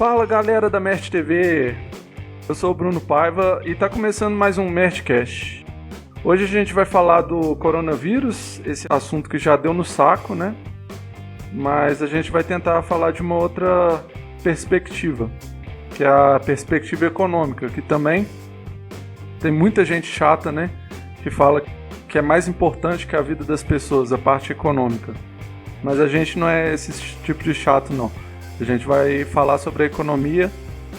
Fala galera da Mert TV, eu sou o Bruno Paiva e tá começando mais um Mertcast. Hoje a gente vai falar do coronavírus, esse assunto que já deu no saco, né? Mas a gente vai tentar falar de uma outra perspectiva, que é a perspectiva econômica, que também tem muita gente chata, né? Que fala que é mais importante que a vida das pessoas, a parte econômica. Mas a gente não é esse tipo de chato, não. A gente vai falar sobre a economia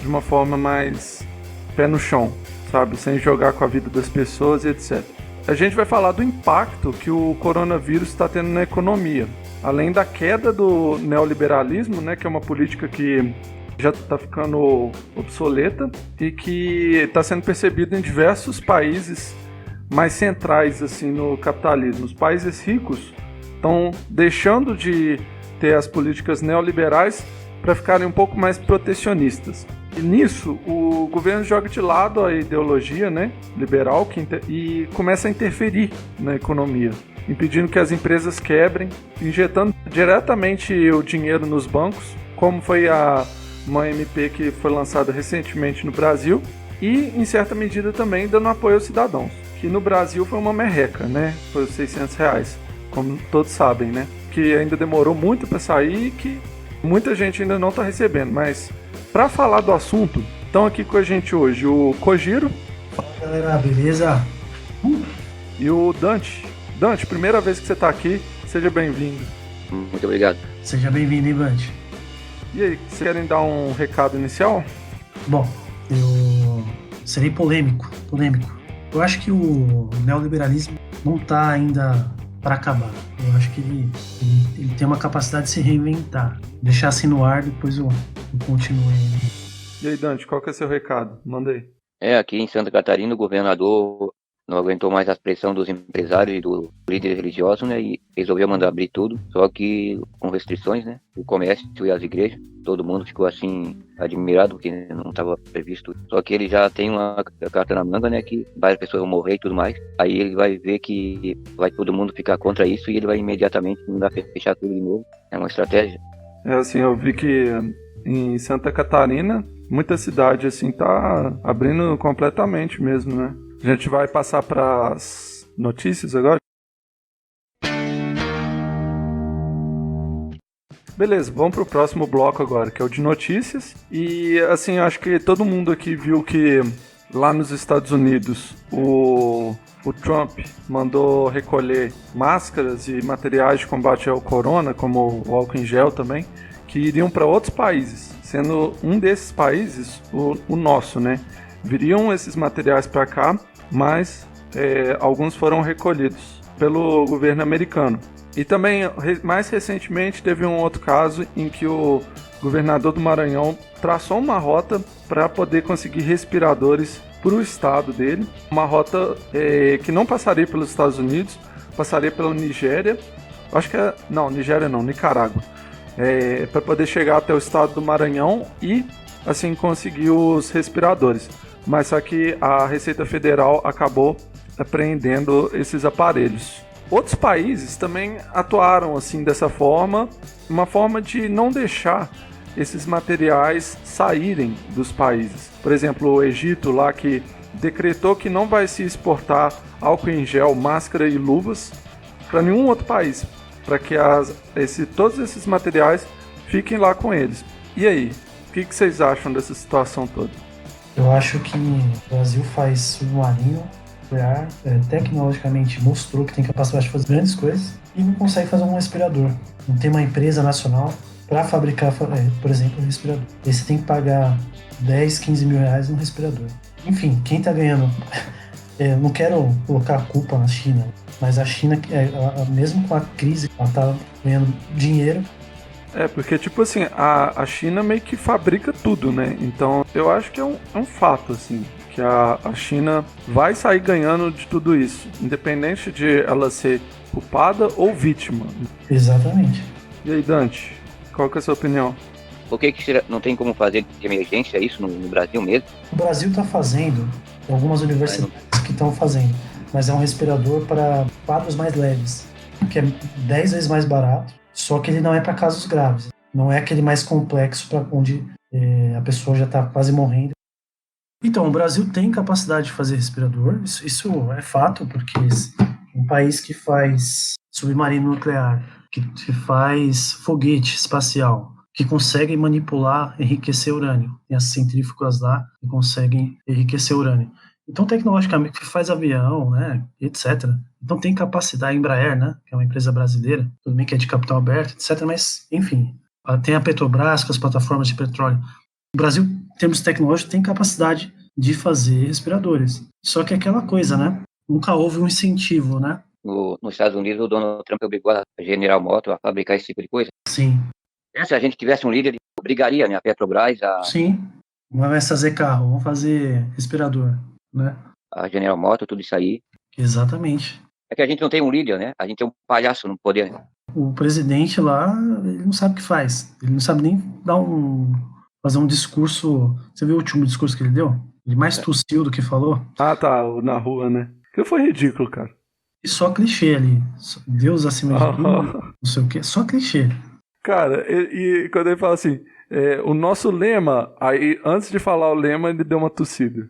de uma forma mais pé no chão, sabe? Sem jogar com a vida das pessoas e etc. A gente vai falar do impacto que o coronavírus está tendo na economia. Além da queda do neoliberalismo, né, que é uma política que já está ficando obsoleta e que está sendo percebida em diversos países mais centrais assim, no capitalismo. Os países ricos estão deixando de ter as políticas neoliberais para ficarem um pouco mais protecionistas. E nisso, o governo joga de lado a ideologia, né, liberal e começa a interferir na economia, impedindo que as empresas quebrem, injetando diretamente o dinheiro nos bancos, como foi uma MP que foi lançada recentemente no Brasil, e, em certa medida, também dando apoio aos cidadãos, que no Brasil foi uma merreca, né, foi os R$600, como todos sabem, né, que ainda demorou muito para sair e que muita gente ainda não está recebendo, mas para falar do assunto, estão aqui com a gente hoje o Kojiro. Fala galera, beleza? E o Dante. Dante, primeira vez que você está aqui, seja bem-vindo. Muito obrigado. Seja bem-vindo, hein, Dante? E aí, vocês querem dar um recado inicial? Bom, eu serei polêmico. Eu acho que o neoliberalismo não está ainda para acabar. Eu acho que ele tem uma capacidade de se reinventar. Deixar assim no ar, depois eu continuo. E aí, Dante, qual que é o seu recado? Manda aí. Aqui em Santa Catarina, o governador não aguentou mais a pressão dos empresários e do líder religioso, né? E resolveu mandar abrir tudo, só que com restrições, né? O comércio e as igrejas. Todo mundo ficou assim, admirado, porque não estava previsto. Só que ele já tem uma carta na manga, né? Que várias pessoas vão morrer e tudo mais. Aí ele vai ver que vai todo mundo ficar contra isso e ele vai imediatamente mandar fechar tudo de novo. É uma estratégia. Assim, eu vi que em Santa Catarina, muita cidade, assim, tá abrindo completamente mesmo, né? A gente vai passar para as notícias agora. Beleza, vamos pro próximo bloco agora, que é o de notícias. E, assim, acho que todo mundo aqui viu que lá nos Estados Unidos o Trump mandou recolher máscaras e materiais de combate ao corona, como o álcool em gel também, que iriam para outros países, sendo um desses países o nosso, né? Viriam esses materiais para cá, mas alguns foram recolhidos pelo governo americano. E também, mais recentemente, teve um outro caso em que o governador do Maranhão traçou uma rota para poder conseguir respiradores para o estado dele. Uma rota que não passaria pelos Estados Unidos, passaria pela Nigéria. Acho que Nigéria não, Nicarágua. Para poder chegar até o estado do Maranhão e, assim, conseguir os respiradores. Mas só que a Receita Federal acabou apreendendo esses aparelhos. Outros países também atuaram assim dessa forma, uma forma de não deixar esses materiais saírem dos países. Por exemplo, o Egito lá que decretou que não vai se exportar álcool em gel, máscara e luvas para nenhum outro país, para que todos esses materiais fiquem lá com eles. E aí, o que vocês acham dessa situação toda? Eu acho que o Brasil faz submarino, nuclear, tecnologicamente mostrou que tem capacidade de fazer grandes coisas e não consegue fazer um respirador. Não tem uma empresa nacional para fabricar, por exemplo, um respirador. E você tem que pagar 10, 15 mil reais num respirador. Enfim, quem está ganhando... não quero colocar a culpa na China, mas a China, mesmo com a crise, ela está ganhando dinheiro. Porque, tipo assim, a China meio que fabrica tudo, né? Então, eu acho que é um fato, assim, que a China vai sair ganhando de tudo isso, independente de ela ser culpada ou vítima. Exatamente. E aí, Dante, qual que é a sua opinião? Por que não tem como fazer de emergência isso no Brasil mesmo? O Brasil está fazendo, algumas universidades que estão fazendo, mas é um respirador para quadros mais leves, que é 10 vezes mais barato, só que ele não é para casos graves. Não é aquele mais complexo para onde a pessoa já está quase morrendo. Então, o Brasil tem capacidade de fazer respirador, isso é fato, porque um país que faz submarino nuclear, que faz foguete espacial, que consegue manipular, enriquecer urânio. Tem as centrífugas lá que conseguem enriquecer urânio. Então, tecnologicamente, que faz avião, né, etc. Então, tem capacidade, a Embraer, né, que é uma empresa brasileira, tudo bem que é de capital aberto, etc. Mas, enfim, tem a Petrobras com as plataformas de petróleo. O Brasil, em termos tecnológicos, tem capacidade de fazer respiradores. Só que é aquela coisa, né? Nunca houve um incentivo, né? Nos Estados Unidos, o Donald Trump obrigou a General Motors a fabricar esse tipo de coisa. Sim. Se a gente tivesse um líder, ele obrigaria, né, a Petrobras, Sim. Não vai fazer carro, vamos fazer respirador, né? a General Motors, tudo isso aí. Exatamente. É que a gente não tem um líder, né? A gente tem um palhaço no poder. O presidente lá, ele não sabe o que faz. Ele não sabe nem fazer um discurso. Você viu o último discurso que ele deu? Ele mais tossiu do que falou. Ah, tá, na rua, né? Aquilo foi ridículo, cara. E só clichê ali. Deus acima de tudo, não sei o quê. Só clichê. Cara, e quando ele fala assim, o nosso lema, aí antes de falar o lema, ele deu uma tossida.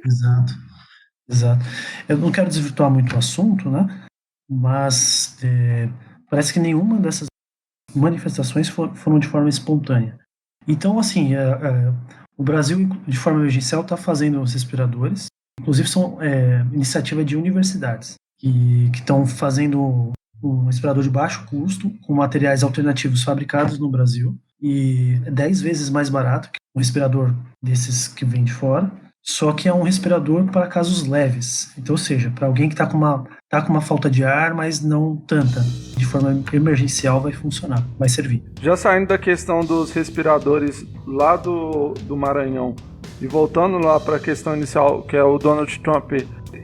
Exato. Eu não quero desvirtuar muito o assunto, né? Mas parece que nenhuma dessas manifestações foram de forma espontânea. Então, assim, o Brasil, de forma emergencial, está fazendo os respiradores. Inclusive, são iniciativa de universidades que estão fazendo um respirador de baixo custo, com materiais alternativos fabricados no Brasil, e 10 vezes mais barato que um respirador desses que vem de fora, só que é um respirador para casos leves. Então, ou seja, para alguém que está com uma falta de ar, mas não tanta, de forma emergencial vai funcionar, vai servir. Já saindo da questão dos respiradores lá do Maranhão, e voltando lá para a questão inicial, que é o Donald Trump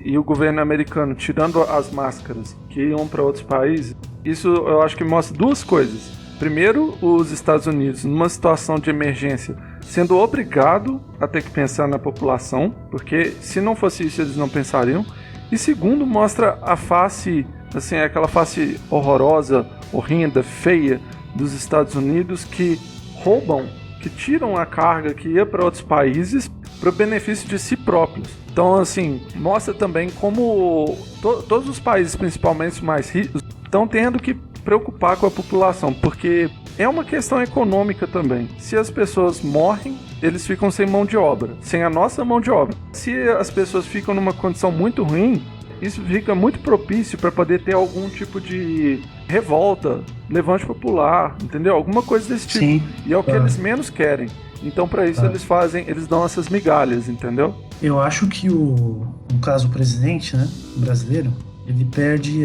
e o governo americano tirando as máscaras que iam para outros países, isso eu acho que mostra duas coisas. Primeiro, os Estados Unidos, numa situação de emergência, sendo obrigado a ter que pensar na população, porque se não fosse isso eles não pensariam. E segundo, mostra a face, assim, aquela face horrorosa, horrenda, feia dos Estados Unidos que roubam, que tiram a carga que ia para outros países para o benefício de si próprios. Então, assim, mostra também como todos os países, principalmente os mais ricos, estão tendo que preocupar com a população, porque é uma questão econômica também. Se as pessoas morrem, eles ficam sem mão de obra, sem a nossa mão de obra. Se as pessoas ficam numa condição muito ruim, isso fica muito propício para poder ter algum tipo de revolta, levante popular, entendeu? Alguma coisa desse tipo. Sim, e é o que eles menos querem. Então, para isso, eles dão essas migalhas, entendeu? Eu acho que no caso, o presidente, né, brasileiro, ele perde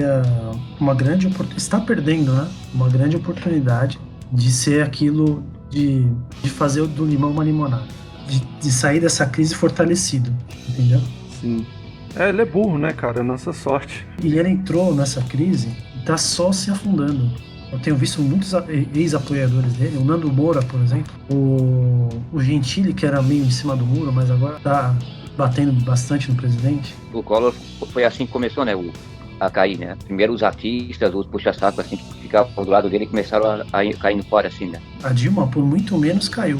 uma grande oportunidade, está perdendo, né, uma grande oportunidade de ser aquilo, de fazer do limão uma limonada, de sair dessa crise fortalecido, entendeu? Sim. Ele é burro, né, cara? É nossa sorte. E ele entrou nessa crise e tá só se afundando. Eu tenho visto muitos ex-apoiadores dele, o Nando Moura, por exemplo, o Gentili, que era meio em cima do muro, mas agora tá batendo bastante no presidente. O Collor foi assim que começou, né, a cair, né? Primeiro os artistas, os puxa-saco, assim, que ficavam do lado dele e começaram a caindo fora, assim, né? A Dilma, por muito menos, caiu.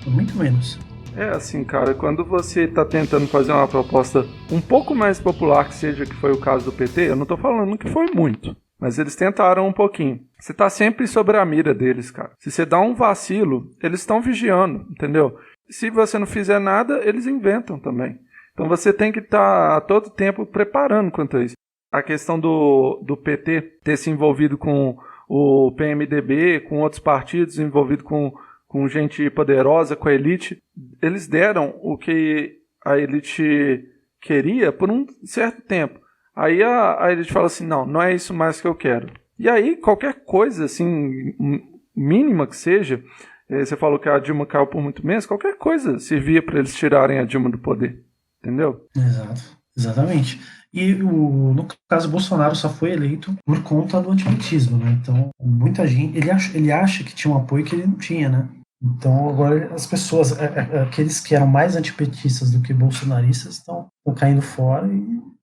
Por muito menos. É assim, cara, quando você tá tentando fazer uma proposta um pouco mais popular, que seja que foi o caso do PT, eu não tô falando que foi muito, mas eles tentaram um pouquinho. Você tá sempre sobre a mira deles, cara. Se você dá um vacilo, eles estão vigiando, entendeu? Se você não fizer nada, eles inventam também. Então você tem que estar todo tempo preparando quanto a isso. A questão do PT ter se envolvido com o PMDB, com outros partidos, envolvido com gente poderosa, com a elite, eles deram o que a elite queria por um certo tempo. Aí a elite fala assim, não é isso mais que eu quero. E aí qualquer coisa, assim, mínima que seja, você falou que a Dilma caiu por muito menos, qualquer coisa servia para eles tirarem a Dilma do poder, entendeu? Exatamente. E no caso, o Bolsonaro só foi eleito por conta do antipetismo, né? Então, muita gente, ele acha que tinha um apoio que ele não tinha, né? Então, agora as pessoas, aqueles que eram mais antipetistas do que bolsonaristas, estão caindo fora.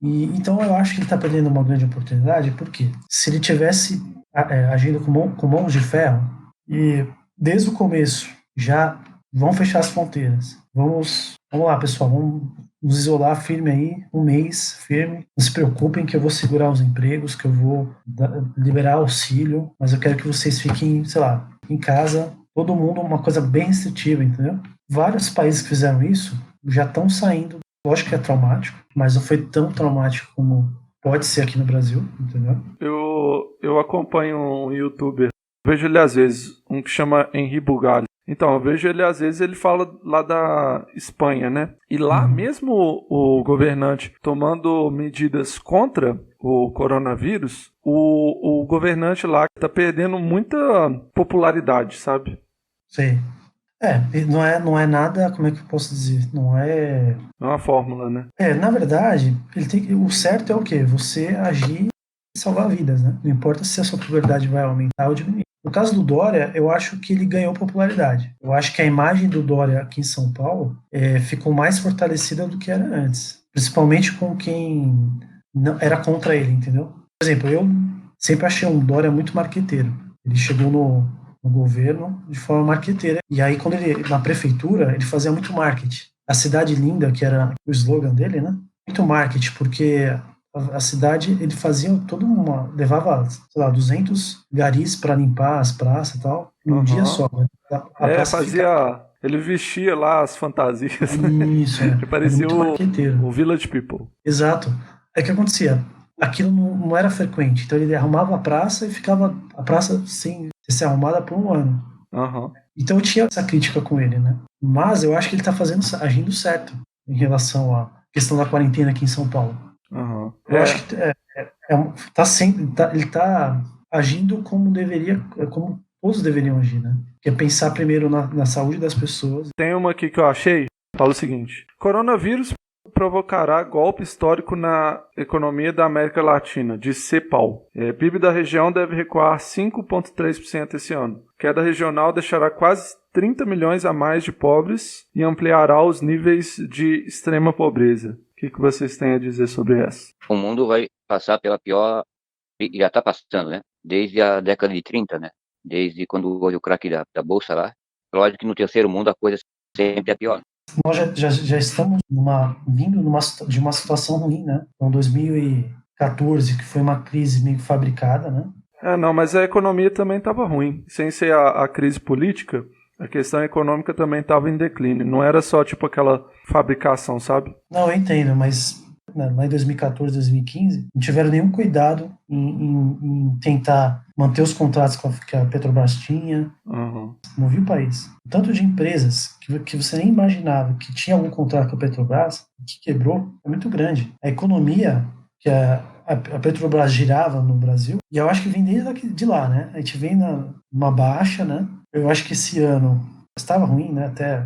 Então, eu acho que ele está perdendo uma grande oportunidade, porque se ele tivesse agindo com mãos de ferro, E desde o começo já vão fechar as fronteiras. Vamos lá, pessoal, vamos nos isolar firme aí, um mês firme. Não se preocupem que eu vou segurar os empregos, que eu vou liberar auxílio, mas eu quero que vocês fiquem, sei lá, em casa, todo mundo uma coisa bem restritiva, entendeu? Vários países que fizeram isso já estão saindo. Lógico que é traumático, mas não foi tão traumático como pode ser aqui no Brasil, entendeu? Eu acompanho um youtuber, vejo ele às vezes, um que chama Henri Bugalho. Então, eu vejo ele às vezes, ele fala lá da Espanha, né? E lá mesmo o governante tomando medidas contra o coronavírus, o governante lá tá perdendo muita popularidade, sabe? Sim. Não é nada, como é que eu posso dizer? Não é uma fórmula, né? Na verdade, o certo é o quê? Você agir e salvar vidas, né? Não importa se a sua popularidade vai aumentar ou diminuir. No caso do Dória, eu acho que ele ganhou popularidade. Eu acho que a imagem do Dória aqui em São Paulo ficou mais fortalecida do que era antes. Principalmente com quem não era contra ele, entendeu? Por exemplo, eu sempre achei um Dória muito marqueteiro. Ele chegou no governo de forma marqueteira. E aí, quando ele, na prefeitura, ele fazia muito marketing. A cidade linda, que era o slogan dele, né? Muito marketing, porque a cidade, ele fazia levava, sei lá, 200 garis para limpar as praças e tal, num dia só. Né? Ele vestia lá as fantasias. Isso, Ele parecia o Village People. Exato. Aí o que acontecia? Aquilo não era frequente, então ele arrumava a praça e ficava a praça sem ser arrumada por um ano. Então eu tinha essa crítica com ele, né? Mas eu acho que ele tá agindo certo em relação à questão da quarentena aqui em São Paulo. Eu acho que ele tá agindo como todos deveriam agir, né? Que é pensar primeiro na saúde das pessoas. Tem uma aqui que eu achei, fala o seguinte: coronavírus provocará golpe histórico na economia da América Latina, diz CEPAL. PIB da região deve recuar 5,3% esse ano. Queda regional deixará quase 30 milhões a mais de pobres e ampliará os níveis de extrema pobreza. O que vocês têm a dizer sobre essa? O mundo vai passar pela pior, já está passando, né? Desde a década de 30, né? Desde quando houve o craque da bolsa lá. Lógico que no terceiro mundo a coisa sempre é pior. Nós já estamos vindo de uma situação ruim, né? Então, 2014, que foi uma crise meio fabricada, né? Mas a economia também estava ruim. Sem ser a crise política, a questão econômica também estava em declínio. Não era só tipo aquela fabricação, sabe? Não, eu entendo, mas lá em 2014, 2015, não tiveram nenhum cuidado em tentar manter os contratos que a Petrobras tinha. Movia o país. O tanto de empresas que você nem imaginava que tinha algum contrato com a Petrobras, que quebrou, é muito grande. A economia que a Petrobras girava no Brasil, e eu acho que vem desde lá, né? A gente vem numa baixa, né? Eu acho que esse ano estava ruim, né? Até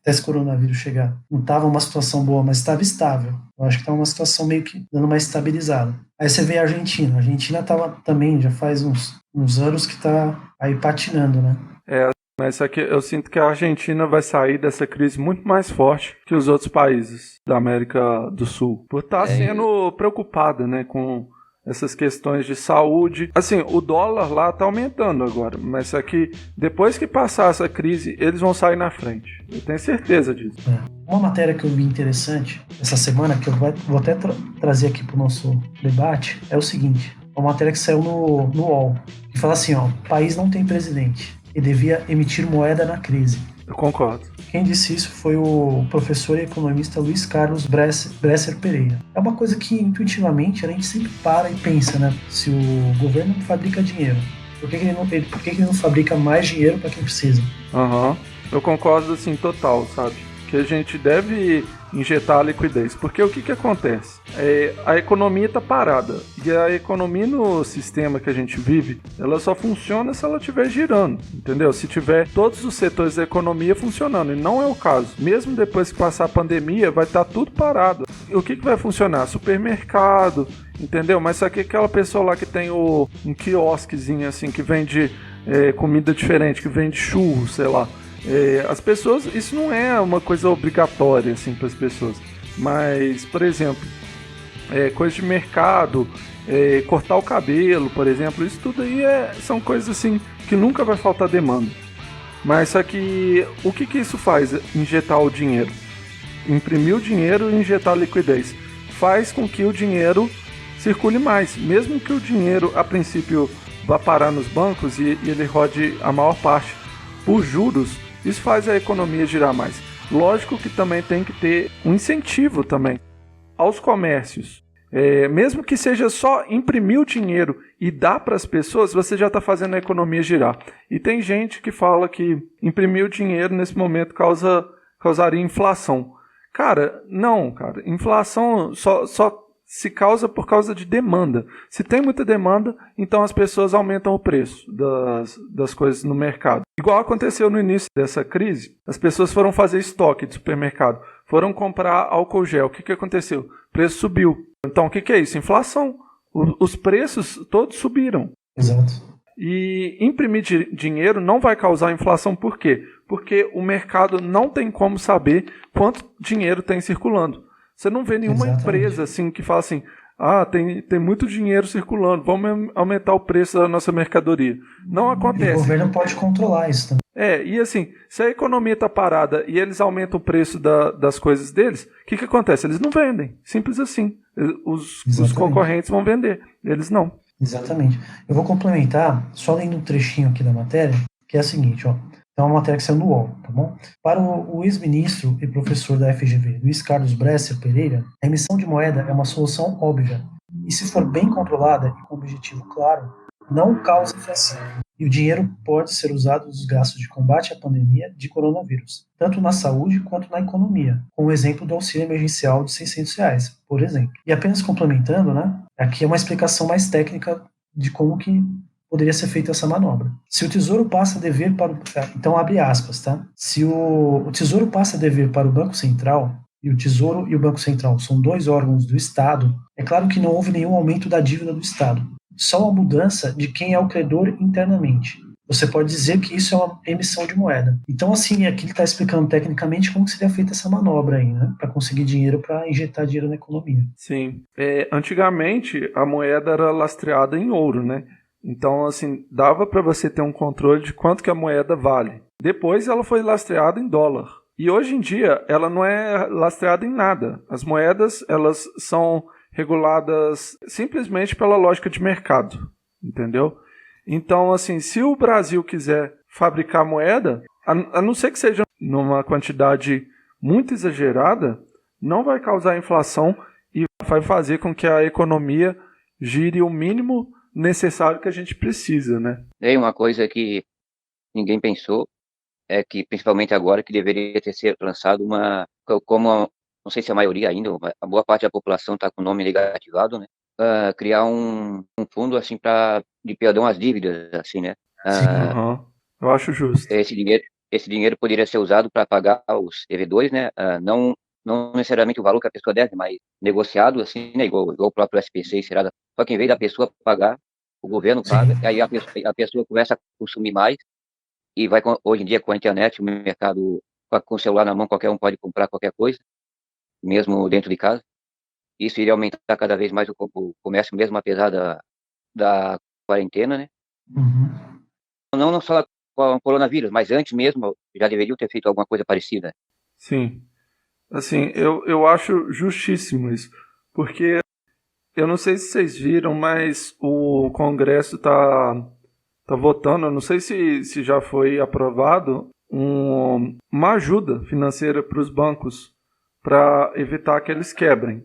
esse coronavírus chegar. Não estava uma situação boa, mas estava estável. Eu acho que estava uma situação meio que dando uma estabilizada. Aí você vê a Argentina. A Argentina estava também, já faz uns anos que está aí patinando, né? Mas eu sinto que a Argentina vai sair dessa crise muito mais forte que os outros países da América do Sul. Por estar sendo preocupada, né, com essas questões de saúde. Assim, o dólar lá tá aumentando agora, mas aqui, depois que passar essa crise, eles vão sair na frente. Eu tenho certeza disso. Uma matéria que eu vi interessante essa semana, que eu vou até trazer aqui para o nosso debate, é o seguinte. Uma matéria que saiu no UOL, que fala assim, o país não tem presidente e devia emitir moeda na crise. Eu concordo. Quem disse isso foi o professor e economista Luiz Carlos Bresser Pereira. É uma coisa que, intuitivamente, a gente sempre para e pensa, né? Se o governo fabrica dinheiro, por que ele não fabrica mais dinheiro para quem precisa? Eu concordo, assim, total, sabe? Que a gente deve injetar liquidez. Porque o que acontece? A economia está parada. E a economia no sistema que a gente vive, ela só funciona se ela estiver girando, entendeu? Se tiver todos os setores da economia funcionando. E não é o caso. Mesmo depois que passar a pandemia, vai estar tudo parado. E o que vai funcionar? Supermercado, entendeu? Mas só que aquela pessoa lá que tem um quiosquezinho assim, que vende comida diferente, que vende churro, sei lá. As pessoas, isso não é uma coisa obrigatória assim para as pessoas, mas, por exemplo, coisa de mercado, cortar o cabelo, por exemplo, isso tudo aí são coisas assim que nunca vai faltar demanda. Mas só que o que isso faz? Injetar o dinheiro. Imprimir o dinheiro e injetar a liquidez. Faz com que o dinheiro circule mais. Mesmo que o dinheiro, a princípio, vá parar nos bancos e ele rode a maior parte por juros, isso faz a economia girar mais. Lógico que também tem que ter um incentivo também aos comércios. Mesmo que seja só imprimir o dinheiro e dar para as pessoas, você já está fazendo a economia girar. E tem gente que fala que imprimir o dinheiro nesse momento causaria inflação. Cara, não, cara. Inflação só se causa por causa de demanda. Se tem muita demanda, então as pessoas aumentam o preço das coisas no mercado. Igual aconteceu no início dessa crise, as pessoas foram fazer estoque de supermercado, foram comprar álcool gel. O que aconteceu? O preço subiu. Então, o que é isso? Inflação. Os preços todos subiram. Exato. E imprimir dinheiro não vai causar inflação. Por quê? Porque o mercado não tem como saber quanto dinheiro tem circulando. Você não vê nenhuma empresa assim que fala assim, tem muito dinheiro circulando, vamos aumentar o preço da nossa mercadoria. Não acontece. E o governo pode controlar isso também. E assim, se a economia está parada e eles aumentam o preço das coisas deles, o que acontece? Eles não vendem. Simples assim. Os concorrentes vão vender, eles não. Exatamente. Eu vou complementar, só lendo um trechinho aqui da matéria, que é a seguinte, ó. É uma matéria que saiu no UOL, tá bom? Para o ex-ministro e professor da FGV, Luiz Carlos Bresser Pereira, a emissão de moeda é uma solução óbvia e, se for bem controlada e com objetivo claro, não causa inflação. E o dinheiro pode ser usado nos gastos de combate à pandemia de coronavírus, tanto na saúde quanto na economia, com o exemplo do auxílio emergencial de R$600, por exemplo. E apenas complementando, né? Aqui é uma explicação mais técnica de como que poderia ser feita essa manobra. Se o Tesouro passa a dever para o... Então, abre aspas, tá? Se o Tesouro passa a dever para o Banco Central, e o Tesouro e o Banco Central são dois órgãos do Estado, é claro que não houve nenhum aumento da dívida do Estado. Só a mudança de quem é o credor internamente. Você pode dizer que isso é uma emissão de moeda. Então, assim, aqui ele está explicando tecnicamente como que seria feita essa manobra aí, né? Para conseguir dinheiro, para injetar dinheiro na economia. Sim. Antigamente, a moeda era lastreada em ouro, né? Então, assim, dava para você ter um controle de quanto que a moeda vale. Depois ela foi lastreada em dólar. E hoje em dia ela não é lastreada em nada. As moedas, elas são reguladas simplesmente pela lógica de mercado, entendeu? Então, assim, se o Brasil quiser fabricar moeda, a não ser que seja numa quantidade muito exagerada, não vai causar inflação e vai fazer com que a economia gire o mínimo necessário que a gente precisa, né? E uma coisa que ninguém pensou é que, principalmente agora, que deveria ter sido lançado não sei se a maioria ainda, a boa parte da população está com o nome negativado, né? Criar um fundo assim de perdão às dívidas, assim, né? Eu acho justo. Esse dinheiro poderia ser usado para pagar os devedores, né? Não necessariamente o valor que a pessoa deve, mas negociado, assim, né? Igual o próprio SPC e Serasa. Só que em vez da pessoa pagar, o governo paga, e aí a pessoa começa a consumir mais, e hoje em dia com a internet, o mercado, com o celular na mão, qualquer um pode comprar qualquer coisa, mesmo dentro de casa. Isso iria aumentar cada vez mais o comércio, mesmo apesar da quarentena, né? Uhum. Não só com o coronavírus, mas antes mesmo já deveriam ter feito alguma coisa parecida. Sim. Assim, eu acho justíssimo isso, porque eu não sei se vocês viram, mas o Congresso tá votando, eu não sei se já foi aprovado, uma ajuda financeira para os bancos para evitar que eles quebrem.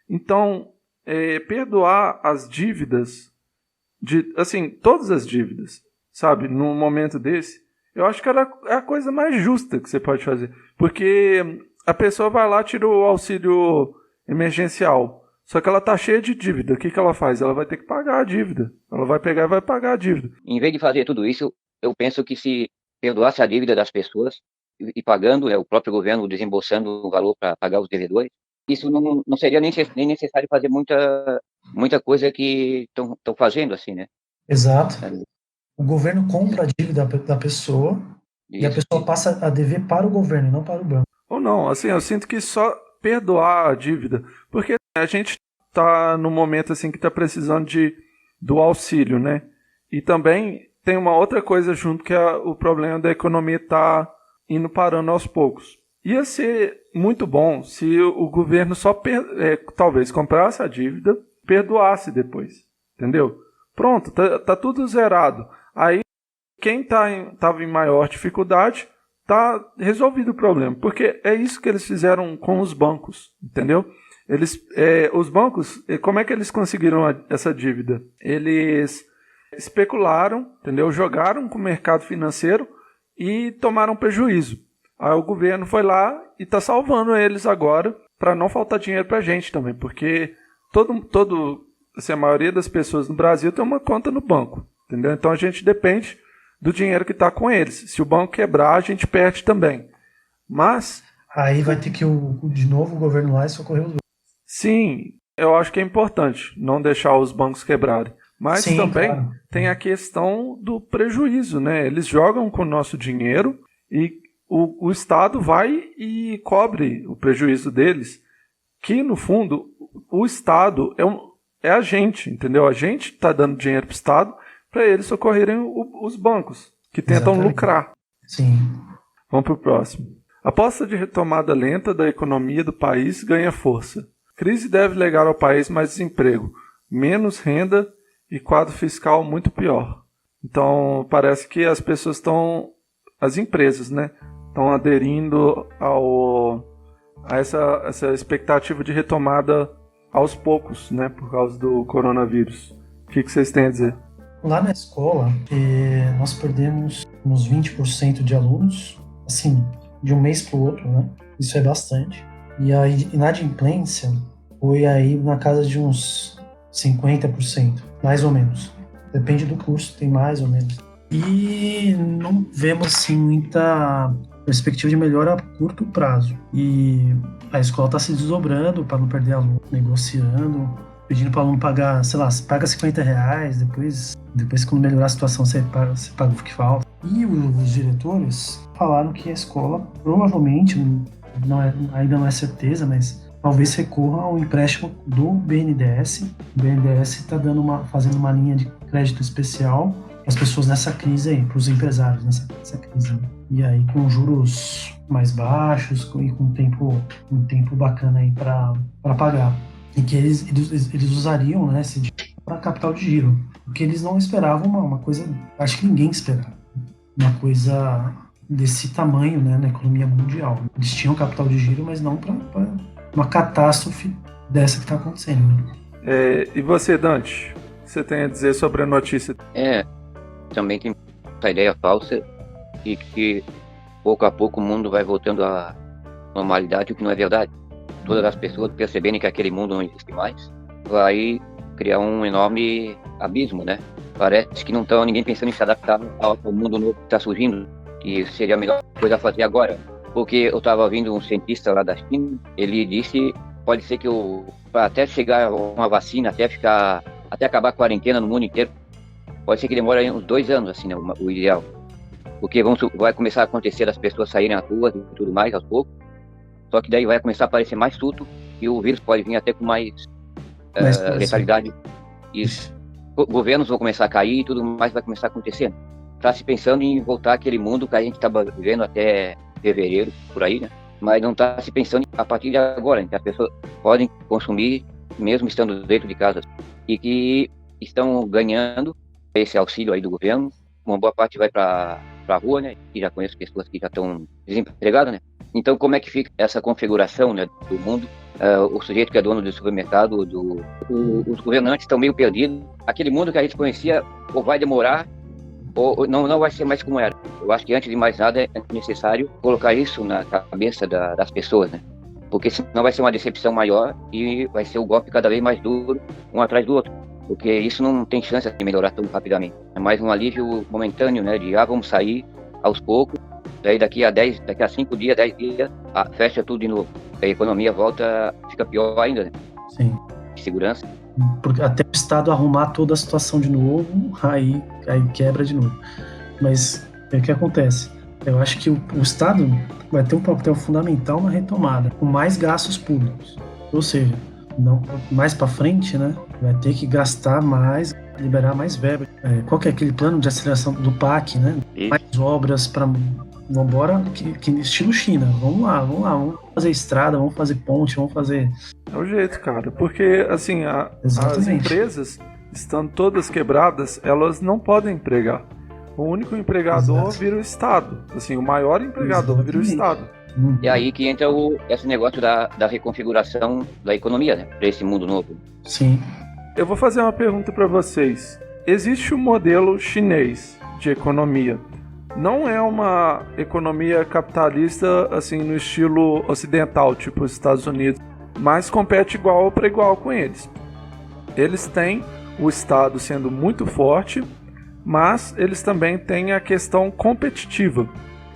Então, perdoar as dívidas, assim, todas as dívidas, sabe, num momento desse, eu acho que é a coisa mais justa que você pode fazer, porque a pessoa vai lá, tira o auxílio emergencial, só que ela tá cheia de dívida. O que ela faz? Ela vai ter que pagar a dívida. Ela vai pegar e vai pagar a dívida. Em vez de fazer tudo isso, eu penso que se perdoasse a dívida das pessoas e pagando, o próprio governo desembolsando o valor para pagar os devedores, isso não seria nem necessário fazer muita coisa que estão fazendo, assim, né? Exato. O governo compra a dívida da pessoa e a pessoa passa a dever para o governo, não para o banco. Ou não, assim, eu sinto que só perdoar a dívida, porque a gente está num momento assim que está precisando do auxílio, né? E também tem uma outra coisa junto, que é o problema da economia estar indo parando aos poucos. Ia ser muito bom se o governo só talvez comprasse a dívida, perdoasse depois, entendeu? Pronto, tá tudo zerado. Aí quem estava em maior dificuldade, tá resolvido o problema, porque é isso que eles fizeram com os bancos, entendeu? Os bancos, como é que eles conseguiram essa dívida? Eles especularam, entendeu? Jogaram com o mercado financeiro e tomaram prejuízo. Aí o governo foi lá e está salvando eles agora para não faltar dinheiro para a gente também, porque assim, a maioria das pessoas no Brasil tem uma conta no banco, entendeu? Então a gente depende do dinheiro que está com eles. Se o banco quebrar, a gente perde também. Mas aí vai ter que de novo o governo lá e socorrer os bancos. Sim, eu acho que é importante não deixar os bancos quebrarem. Mas Sim, também claro. tem a questão do prejuízo, né? Eles jogam com o nosso dinheiro e o Estado vai e cobre o prejuízo deles, que no fundo o Estado é a gente, entendeu? A gente está dando dinheiro para o Estado para eles socorrerem os bancos, que tentam Exatamente. lucrar. Sim. Vamos para o próximo. A aposta de retomada lenta da economia do país ganha força. Crise deve legar ao país mais desemprego, menos renda e quadro fiscal muito pior. Então, parece que as pessoas as empresas, né, estão aderindo a essa expectativa de retomada aos poucos, né, por causa do coronavírus. O que vocês têm a dizer? Lá na escola, nós perdemos uns 20% de alunos, assim, de um mês para o outro, né? Isso é bastante. E a inadimplência foi aí na casa de uns 50%, mais ou menos. Depende do curso, tem mais ou menos. E não vemos, assim, muita perspectiva de melhora a curto prazo. E a escola está se desdobrando para não perder aluno, negociando, pedindo para o aluno pagar, sei lá, paga R$50, depois quando melhorar a situação você paga o que falta. E os diretores falaram que a escola provavelmente, ainda não é certeza, mas talvez recorra ao empréstimo do BNDES. O BNDES está fazendo uma linha de crédito especial para as pessoas nessa crise aí, para os empresários nessa crise. Né? E aí com juros mais baixos e com um tempo bacana aí para pagar. E que eles usariam, né, esse dinheiro para capital de giro. Porque eles não esperavam uma coisa, acho que ninguém esperava, uma coisa desse tamanho, né, na economia mundial. Eles tinham capital de giro, mas não para uma catástrofe dessa que está acontecendo. Né? E você, Dante? O que você tem a dizer sobre a notícia? Também tem essa ideia falsa de que pouco a pouco o mundo vai voltando à normalidade, o que não é verdade. Todas as pessoas perceberem que aquele mundo não existe mais, vai criar um enorme abismo, né? Parece que não está ninguém pensando em se adaptar ao mundo novo que está surgindo, que seria a melhor coisa a fazer agora. Porque eu estava ouvindo um cientista lá da China, ele disse, pode ser que para até chegar uma vacina, até acabar a quarentena no mundo inteiro, pode ser que demore uns 2 anos, assim, né, o ideal. Porque vai começar a acontecer as pessoas saírem às ruas e tudo mais, aos poucos. Só que daí vai começar a aparecer mais surto e o vírus pode vir até com mais letalidade. Isso. Governos vão começar a cair e tudo mais vai começar a acontecer. Está se pensando em voltar àquele mundo que a gente estava vivendo até fevereiro, por aí, né? Mas não está se pensando a partir de agora, que as pessoas podem consumir mesmo estando dentro de casa e que estão ganhando esse auxílio aí do governo. Uma boa parte vai para a rua, né? E já conheço pessoas que já estão desempregadas, né? Então, como é que fica essa configuração, né, do mundo? O sujeito que é dono do supermercado, os governantes estão meio perdidos. Aquele mundo que a gente conhecia ou vai demorar ou não vai ser mais como era. Eu acho que, antes de mais nada, é necessário colocar isso na cabeça das pessoas, né? Porque senão vai ser uma decepção maior e vai ser o golpe cada vez mais duro, um atrás do outro. Porque isso não tem chance de melhorar tão rapidamente. É mais um alívio momentâneo, né? Vamos sair aos poucos. Daí daqui a 5 dias, 10 dias, fecha tudo de novo. A economia volta, fica pior ainda, né? Sim. Segurança. Porque até o Estado arrumar toda a situação de novo, aí quebra de novo. Mas o que acontece? Eu acho que o Estado vai ter um papel fundamental na retomada, com mais gastos públicos. Ou seja, não, mais para frente, né, vai ter que gastar mais, liberar mais verba. Qual que é aquele plano de aceleração do PAC, né? Isso. Mais obras para... Vambora, que estilo China. Vamos lá, vamos fazer estrada, vamos fazer ponte, vamos fazer... É o jeito, cara, porque assim, as Exatamente. empresas, estando todas quebradas, elas não podem empregar. O único empregador Exato. vira o Estado. Assim, o maior empregador vira o Exatamente. Estado. E aí que entra esse negócio da reconfiguração da economia, né? Para esse mundo novo. Sim. Eu vou fazer uma pergunta para vocês. Existe o modelo chinês de economia. Não é uma economia capitalista assim no estilo ocidental, tipo os Estados Unidos, mas compete igual para igual com eles. Eles têm o Estado sendo muito forte, mas eles também têm a questão competitiva.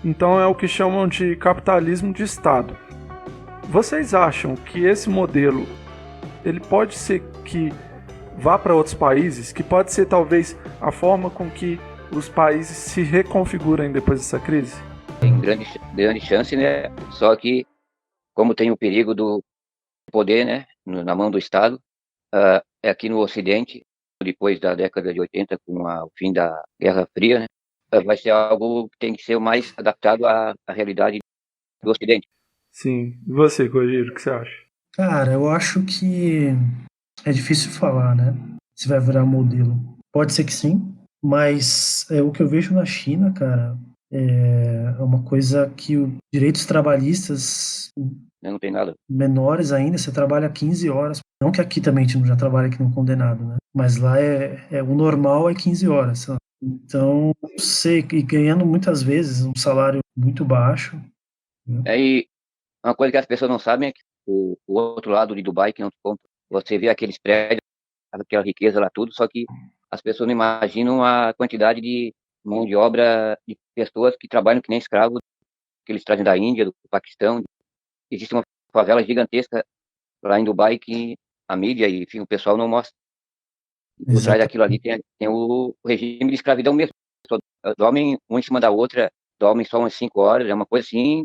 Então é o que chamam de capitalismo de Estado. Vocês acham que esse modelo ele pode ser que vá para outros países, que pode ser talvez a forma com que os países se reconfigurem depois dessa crise? Tem grande chance, né? Só que, como tem o perigo do poder, né, na mão do Estado, aqui no Ocidente, depois da década de 80, com o fim da Guerra Fria, né, vai ser algo que tem que ser mais adaptado à realidade do Ocidente. Sim. E você, Kojiro, o que você acha? Cara, eu acho que é difícil falar, né? Se vai virar modelo. Pode ser que sim, mas o que eu vejo na China, cara, é uma coisa que os direitos trabalhistas Não tem nada. menores ainda, você trabalha 15 horas. Não que aqui também a gente já trabalha aqui no condenado, né? Mas lá o normal é 15 horas. Sabe? Então, sei, e ganhando muitas vezes um salário muito baixo. Né? Aí, uma coisa que as pessoas não sabem é que o outro lado de Dubai, que não te conta, você vê aqueles prédios, aquela riqueza lá tudo, só que as pessoas não imaginam a quantidade de mão de obra de pessoas que trabalham que nem escravos, que eles trazem da Índia, do Paquistão. Existe uma favela gigantesca lá em Dubai que a mídia e enfim, o pessoal não mostra. Por trás daquilo ali tem o regime de escravidão mesmo. Dormem uma em cima da outra, dormem só umas 5 horas, é uma coisa assim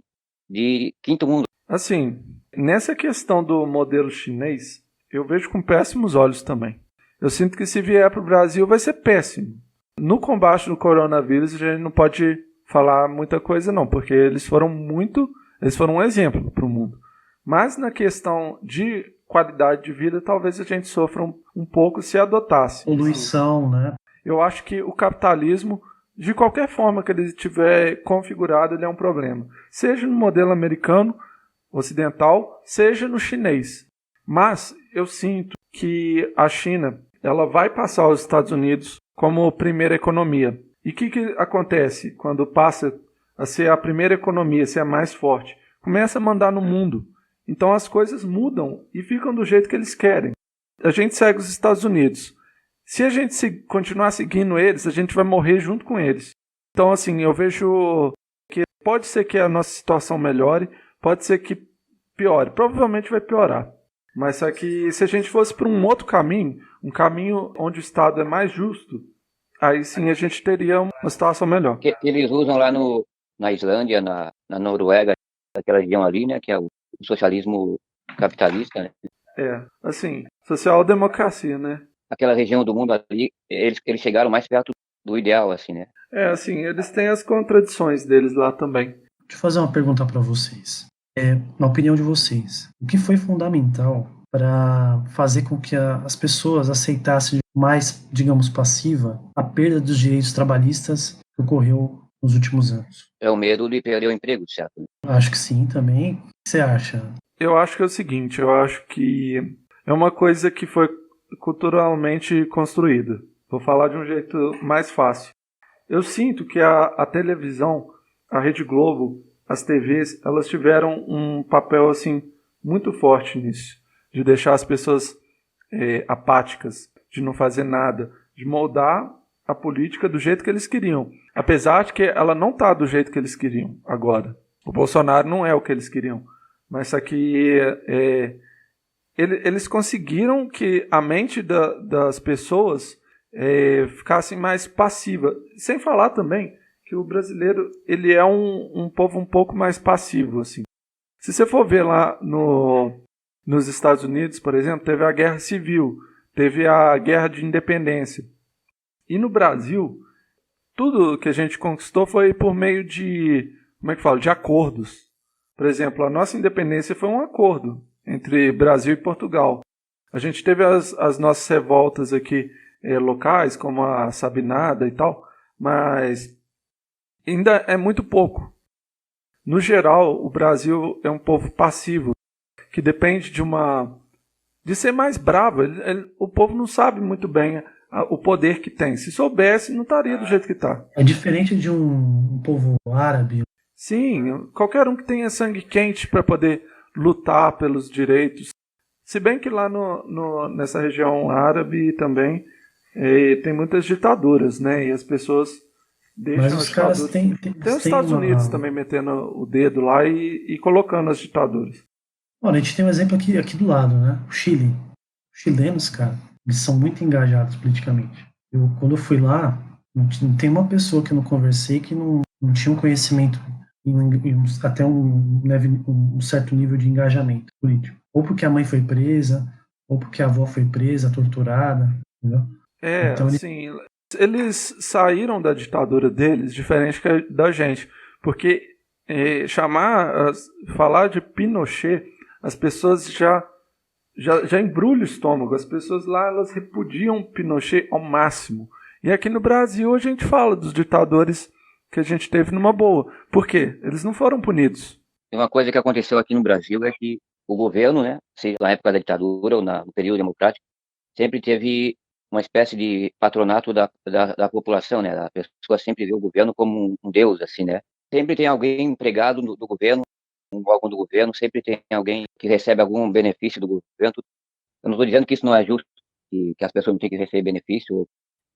de quinto mundo. Assim, nessa questão do modelo chinês, eu vejo com péssimos olhos também. Eu sinto que se vier para o Brasil vai ser péssimo. No combate do coronavírus a gente não pode falar muita coisa não, porque eles foram um exemplo para o mundo. Mas na questão de qualidade de vida, talvez a gente sofra um pouco se adotasse. Poluição, né? Eu acho que o capitalismo, de qualquer forma que ele estiver configurado, ele é um problema. Seja no modelo americano, ocidental, seja no chinês. Mas eu sinto que a China ela vai passar aos Estados Unidos como primeira economia. E o que acontece quando passa a ser a primeira economia, ser a mais forte? Começa a mandar no mundo. Então as coisas mudam e ficam do jeito que eles querem. A gente segue os Estados Unidos. Se a gente continuar seguindo eles, a gente vai morrer junto com eles. Então, assim, eu vejo que pode ser que a nossa situação melhore, pode ser que piore. Provavelmente vai piorar. Mas só que se a gente fosse para um outro caminho, um caminho onde o Estado é mais justo, aí sim a gente teria uma situação melhor. Que eles usam lá na Islândia, na Noruega, aquela região ali, né, que é o socialismo capitalista, né? Assim, social-democracia, né? Aquela região do mundo ali, eles chegaram mais perto do ideal, assim, né? Assim, eles têm as contradições deles lá também. Deixa eu fazer uma pergunta para vocês. Na opinião de vocês, o que foi fundamental para fazer com que as pessoas aceitassem mais, digamos, passiva a perda dos direitos trabalhistas que ocorreu nos últimos anos? É o medo de perder o emprego, certo? Acho que sim também. O que você acha? Eu acho que é o seguinte, eu acho que é uma coisa que foi culturalmente construída. Vou falar de um jeito mais fácil. Eu sinto que a televisão, a Rede Globo, as TVs, elas tiveram um papel assim muito forte nisso, de deixar as pessoas apáticas, de não fazer nada, de moldar a política do jeito que eles queriam. Apesar de que ela não está do jeito que eles queriam agora. O Bolsonaro não é o que eles queriam. Mas só que eles conseguiram que a mente das pessoas ficasse mais passiva. Sem falar também que o brasileiro ele é um povo um pouco mais passivo. Assim. Se você for ver lá nos Estados Unidos, por exemplo, teve a Guerra Civil, teve a Guerra de Independência. E no Brasil, tudo que a gente conquistou foi por meio de, de acordos. Por exemplo, a nossa independência foi um acordo entre Brasil e Portugal. A gente teve as nossas revoltas aqui locais, como a Sabinada e tal, mas ainda é muito pouco. No geral, o Brasil é um povo passivo, que depende de ser mais bravo. O povo não sabe muito bem o poder que tem. Se soubesse, não estaria do jeito que está. É diferente de um povo árabe. Sim, qualquer um que tenha sangue quente para poder lutar pelos direitos. Se bem que lá nessa região árabe também tem muitas ditaduras, né? E as pessoas deixam. Mas os caras têm os Estados Unidos também metendo o dedo lá e colocando as ditaduras. Olha, a gente tem um exemplo aqui do lado, né? O Chile. Os chilenos, cara, eles são muito engajados politicamente. Quando eu fui lá, não tem uma pessoa que eu não conversei que não tinha um conhecimento até um certo nível de engajamento político. Ou porque a mãe foi presa, ou porque a avó foi presa, torturada, entendeu? Então, assim, eles saíram da ditadura deles diferente da gente, porque falar de Pinochet, as pessoas já embrulha o estômago. As pessoas lá, elas repudiam Pinochet ao máximo. E aqui no Brasil a gente fala dos ditadores que a gente teve numa boa. Por quê? Eles não foram punidos. Uma coisa que aconteceu aqui no Brasil é que o governo, né, seja na época da ditadura ou no período democrático, sempre teve uma espécie de patronato da população, né? A pessoa sempre vê o governo como um deus, assim, né? Sempre tem alguém empregado do governo, um órgão do governo, sempre tem alguém que recebe algum benefício do governo. Eu não estou dizendo que isso não é justo, que as pessoas não têm que receber benefício,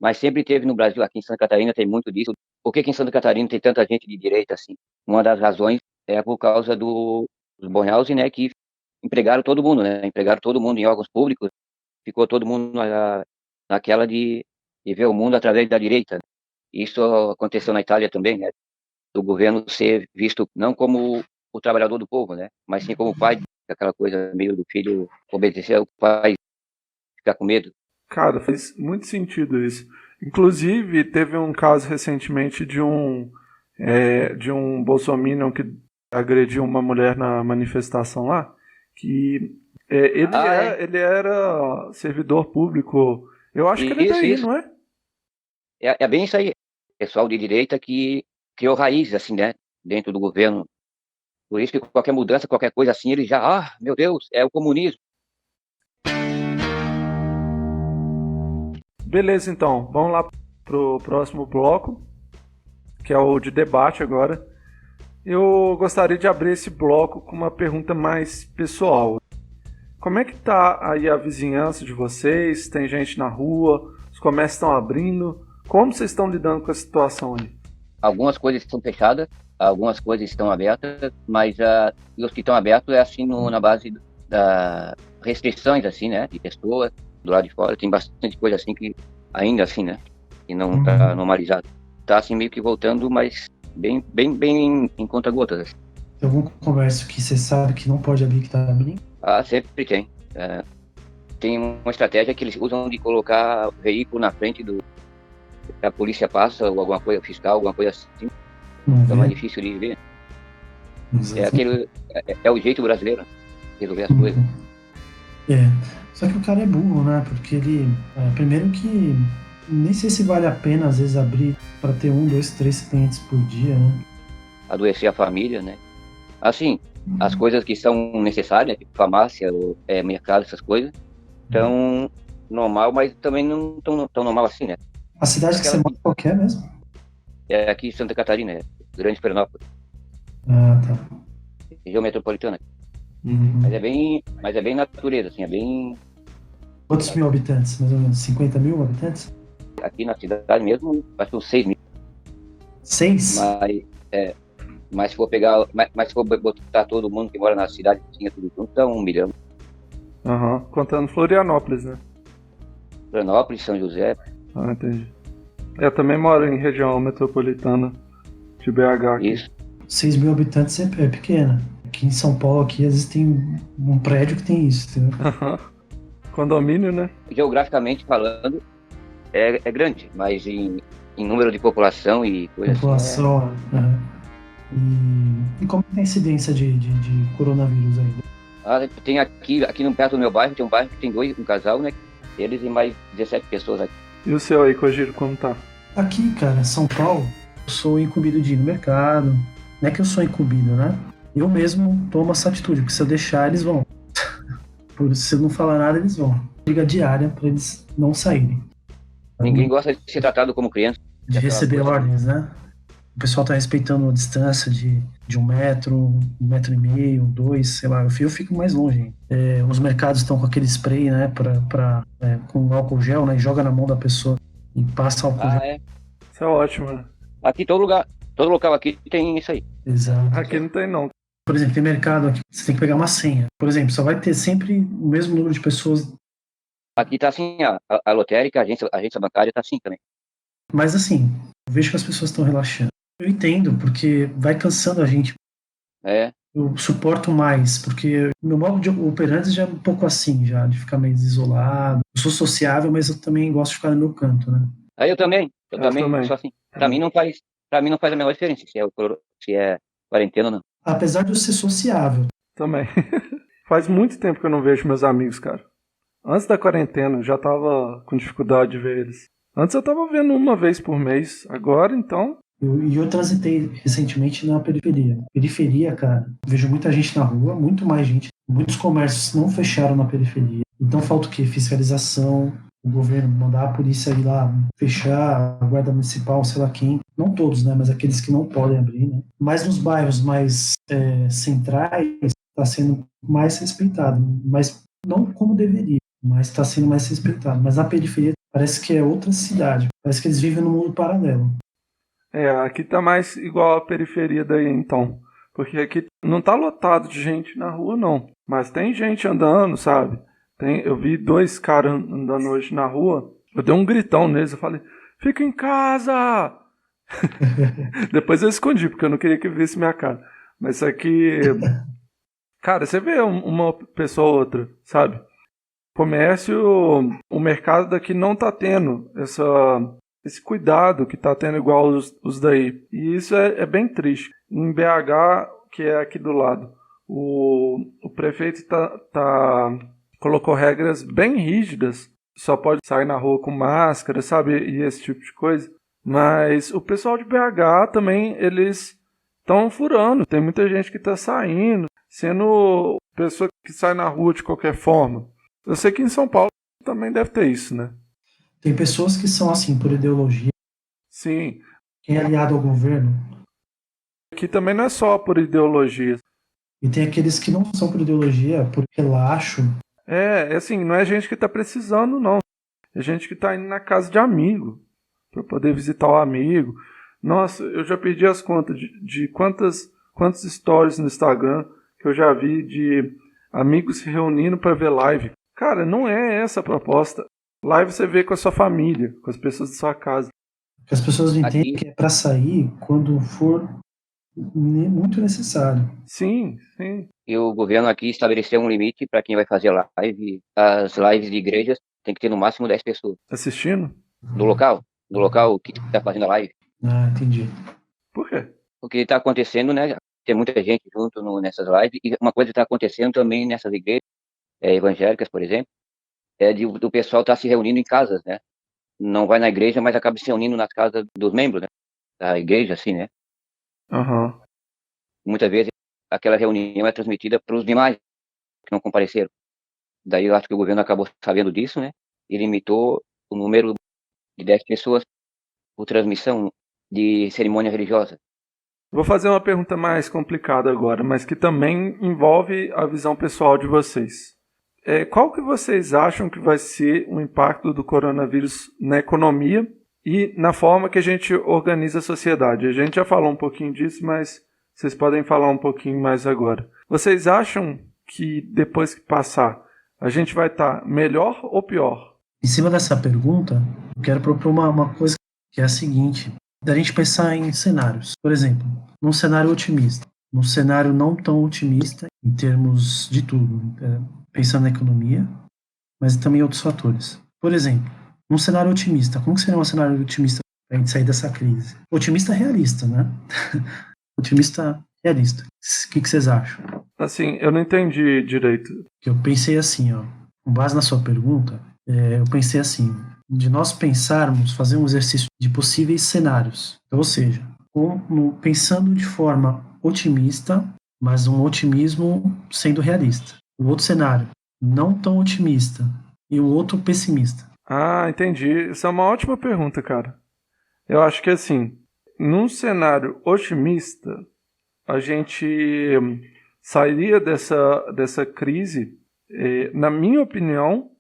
mas sempre teve no Brasil, aqui em Santa Catarina tem muito disso. Por que em Santa Catarina tem tanta gente de direita assim? Uma das razões é por causa dos Bornhausen, né, que empregaram todo mundo, né? Empregaram todo mundo em órgãos públicos, ficou todo mundo naquela de ver o mundo através da direita. Isso aconteceu na Itália também, né? Do governo ser visto não como o trabalhador do povo, né? Mas sim como o pai, aquela coisa meio do filho obedecer ao pai, ficar com medo. Cara, faz muito sentido isso. Inclusive, teve um caso recentemente de um bolsominion que agrediu uma mulher na manifestação lá, que ele era servidor público. Eu acho que ele é daí, não é? É bem isso aí. Pessoal de direita que criou raízes, assim, né? Dentro do governo. Por isso que qualquer mudança, qualquer coisa assim, ele já, meu Deus, é o comunismo. Beleza, então. Vamos lá pro próximo bloco, que é o de debate agora. Eu gostaria de abrir esse bloco com uma pergunta mais pessoal. Como é que tá aí a vizinhança de vocês? Tem gente na rua? Os comércios estão abrindo? Como vocês estão lidando com a situação aí? Algumas coisas estão fechadas, algumas coisas estão abertas, mas os que estão abertos é assim na base das restrições, assim, né? De pessoas do lado de fora. Tem bastante coisa assim que ainda assim, né? Que não está normalizado. Está assim meio que voltando, mas bem em conta-gotas. Assim. Tem algum comércio que você sabe que não pode abrir, que está abrindo? Sempre tem. Tem uma estratégia que eles usam de colocar veículo na frente a polícia passa, ou alguma coisa fiscal, alguma coisa assim. É mais difícil de ver. É o jeito brasileiro resolver as coisas. Só que o cara é burro, né? Porque ele, primeiro que nem sei se vale a pena às vezes abrir para ter 1, 2, 3 clientes por dia, né? Adoecer a família, né? Assim, as coisas que são necessárias, tipo farmácia, mercado, essas coisas, estão normal, mas também não tão normal assim, né? A cidade que você mora qual que é mesmo? É aqui em Santa Catarina, Grande Florianópolis. Tá. Região metropolitana. Mas é bem natureza, assim, é bem... Quantos mil habitantes? Mais ou menos 50 mil habitantes? Aqui na cidade mesmo, acho que uns 6 mil. 6? Mas se for pegar... Mas se for botar todo mundo que mora na cidade, tinha tudo junto, dá 1 milhão. Contando Florianópolis, né? Florianópolis, São José. Entendi. Eu também moro em região metropolitana de BH aqui. Isso. 6 mil habitantes é pequena. Aqui em São Paulo, aqui, às vezes tem um prédio que tem isso, entendeu? Condomínio, né? Geograficamente falando, é grande, mas em número de população e coisa População. E como é a incidência de coronavírus ainda? Tem aqui no perto do meu bairro, tem um bairro que tem um casal, né? Eles e mais 17 pessoas aqui. E o seu aí, Kojiro, como tá? Aqui, cara, São Paulo, eu sou incumbido de ir no mercado. Não é que eu sou incumbido, né? Eu mesmo tomo essa atitude, porque se eu deixar, eles vão. Se eu não falar nada, eles vão. Briga diária pra eles não saírem. Ninguém gosta de ser tratado como criança. De receber ordens, né? O pessoal tá respeitando a distância de 1 metro e meio, 2, sei lá. Eu fico mais longe. Os mercados estão com aquele spray, né? Com álcool gel, né? E joga na mão da pessoa e passa álcool gel. Isso é ótimo, né? Aqui todo local aqui tem isso aí. Exato. Aqui não tem, não. Por exemplo, tem mercado aqui, você tem que pegar uma senha. Por exemplo, só vai ter sempre o mesmo número de pessoas. Aqui tá assim, a lotérica, a agência bancária tá assim também. Mas assim, eu vejo que as pessoas estão relaxando. Eu entendo, porque vai cansando a gente. Eu suporto mais, porque meu modo de operante já é um pouco assim, já, de ficar meio isolado. Eu sou sociável, mas eu também gosto de ficar no meu canto, né? Eu também sou assim. Pra mim não faz a menor diferença se é quarentena ou não. Apesar de eu ser sociável. Também. Faz muito tempo que eu não vejo meus amigos, cara. Antes da quarentena, eu já tava com dificuldade de ver eles. Antes eu tava vendo uma vez por mês. Agora, então... Eu transitei recentemente na periferia. Periferia, cara, vejo muita gente na rua, muito mais gente. Muitos comércios não fecharam na periferia. Então falta o quê? Fiscalização, o governo mandar a polícia ir lá fechar, a guarda municipal, sei lá quem. Não todos, né? Mas aqueles que não podem abrir, né? Mas nos bairros mais centrais está sendo mais respeitado. Mas não como deveria, mas está sendo mais respeitado. Mas na periferia parece que é outra cidade. Parece que eles vivem num mundo paralelo. Aqui tá mais igual a periferia daí, então. Porque aqui não tá lotado de gente na rua, não. Mas tem gente andando, sabe? Eu vi 2 caras andando hoje na rua. Eu dei um gritão neles, eu falei, fica em casa! Depois eu escondi, porque eu não queria que visse minha cara. Mas isso aqui... Cara, você vê uma pessoa ou outra, sabe? O mercado daqui não tá tendo esse cuidado que tá tendo igual os daí. E isso é bem triste. Em BH, que é aqui do lado, o prefeito colocou regras bem rígidas. Só pode sair na rua com máscara, sabe? E esse tipo de coisa. Mas o pessoal de BH também, eles estão furando. Tem muita gente que tá saindo, sendo pessoa que sai na rua de qualquer forma. Eu sei que em São Paulo também deve ter isso, né? Tem pessoas que são assim, por ideologia. Sim. Quem é aliado ao governo. Aqui também não é só por ideologia. E tem aqueles que não são por ideologia, por relaxo. Assim, não é gente que tá precisando, não. É gente que tá indo na casa de amigo, para poder visitar o amigo. Nossa, eu já perdi as contas de quantas stories no Instagram que eu já vi de amigos se reunindo para ver live. Cara, não é essa a proposta. Live você vê com a sua família, com as pessoas da sua casa. As pessoas não entendem que é para sair quando for muito necessário. Sim, sim. E o governo aqui estabeleceu um limite para quem vai fazer live. As lives de igrejas tem que ter no máximo 10 pessoas. Assistindo? No local que está fazendo a live. Ah, entendi. Por quê? O que está acontecendo, né? Tem muita gente junto nessas lives. E uma coisa que está acontecendo também nessas igrejas evangélicas, por exemplo, do pessoal estar se reunindo em casas, né? Não vai na igreja, mas acaba se reunindo nas casas dos membros, né? Da igreja, assim, né? Uhum. Muitas vezes aquela reunião é transmitida para os demais que não compareceram. Daí eu acho que o governo acabou sabendo disso, né? E limitou o número de 10 pessoas por transmissão de cerimônia religiosa. Vou fazer uma pergunta mais complicada agora, mas que também envolve a visão pessoal de vocês. Qual que vocês acham que vai ser o impacto do coronavírus na economia e na forma que a gente organiza a sociedade? A gente já falou um pouquinho disso, mas vocês podem falar um pouquinho mais agora. Vocês acham que depois que passar, a gente vai estar melhor ou pior? Em cima dessa pergunta, eu quero propor uma coisa, que é a seguinte: da gente pensar em cenários. Por exemplo, num cenário otimista. num cenário não tão otimista em termos de tudo, pensando na economia, mas também em outros fatores. Por exemplo, num cenário otimista, como que seria um cenário otimista para a gente sair dessa crise? Otimista realista, né? Otimista realista. O que vocês acham? Assim, eu não entendi direito. Eu pensei assim, ó, com base na sua pergunta, eu pensei assim, de nós pensarmos, fazer um exercício de possíveis cenários. Então, ou seja, pensando de forma otimista, mas um otimismo sendo realista. O outro cenário, não tão otimista, e o outro pessimista. Ah, entendi. Isso é uma ótima pergunta, cara. Eu acho que assim, num cenário otimista, a gente sairia dessa crise, na minha opinião,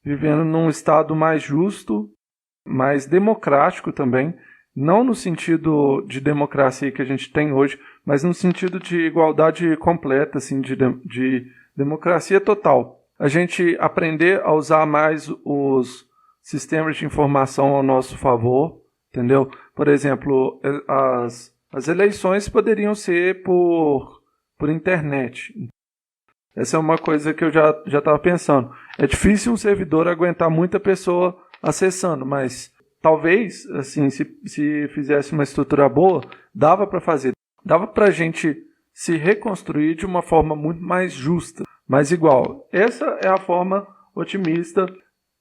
vivendo num estado mais justo, mais democrático também, não no sentido de democracia que a gente tem hoje, mas no sentido de igualdade completa, assim, de democracia total. A gente aprender a usar mais os sistemas de informação ao nosso favor, entendeu? Por exemplo, as eleições poderiam ser por internet. Essa é uma coisa que eu já estava pensando. É difícil um servidor aguentar muita pessoa acessando, mas talvez, assim, se fizesse uma estrutura boa, dava para fazer. Dava para a gente se reconstruir de uma forma muito mais justa, mais igual. Essa é a forma otimista,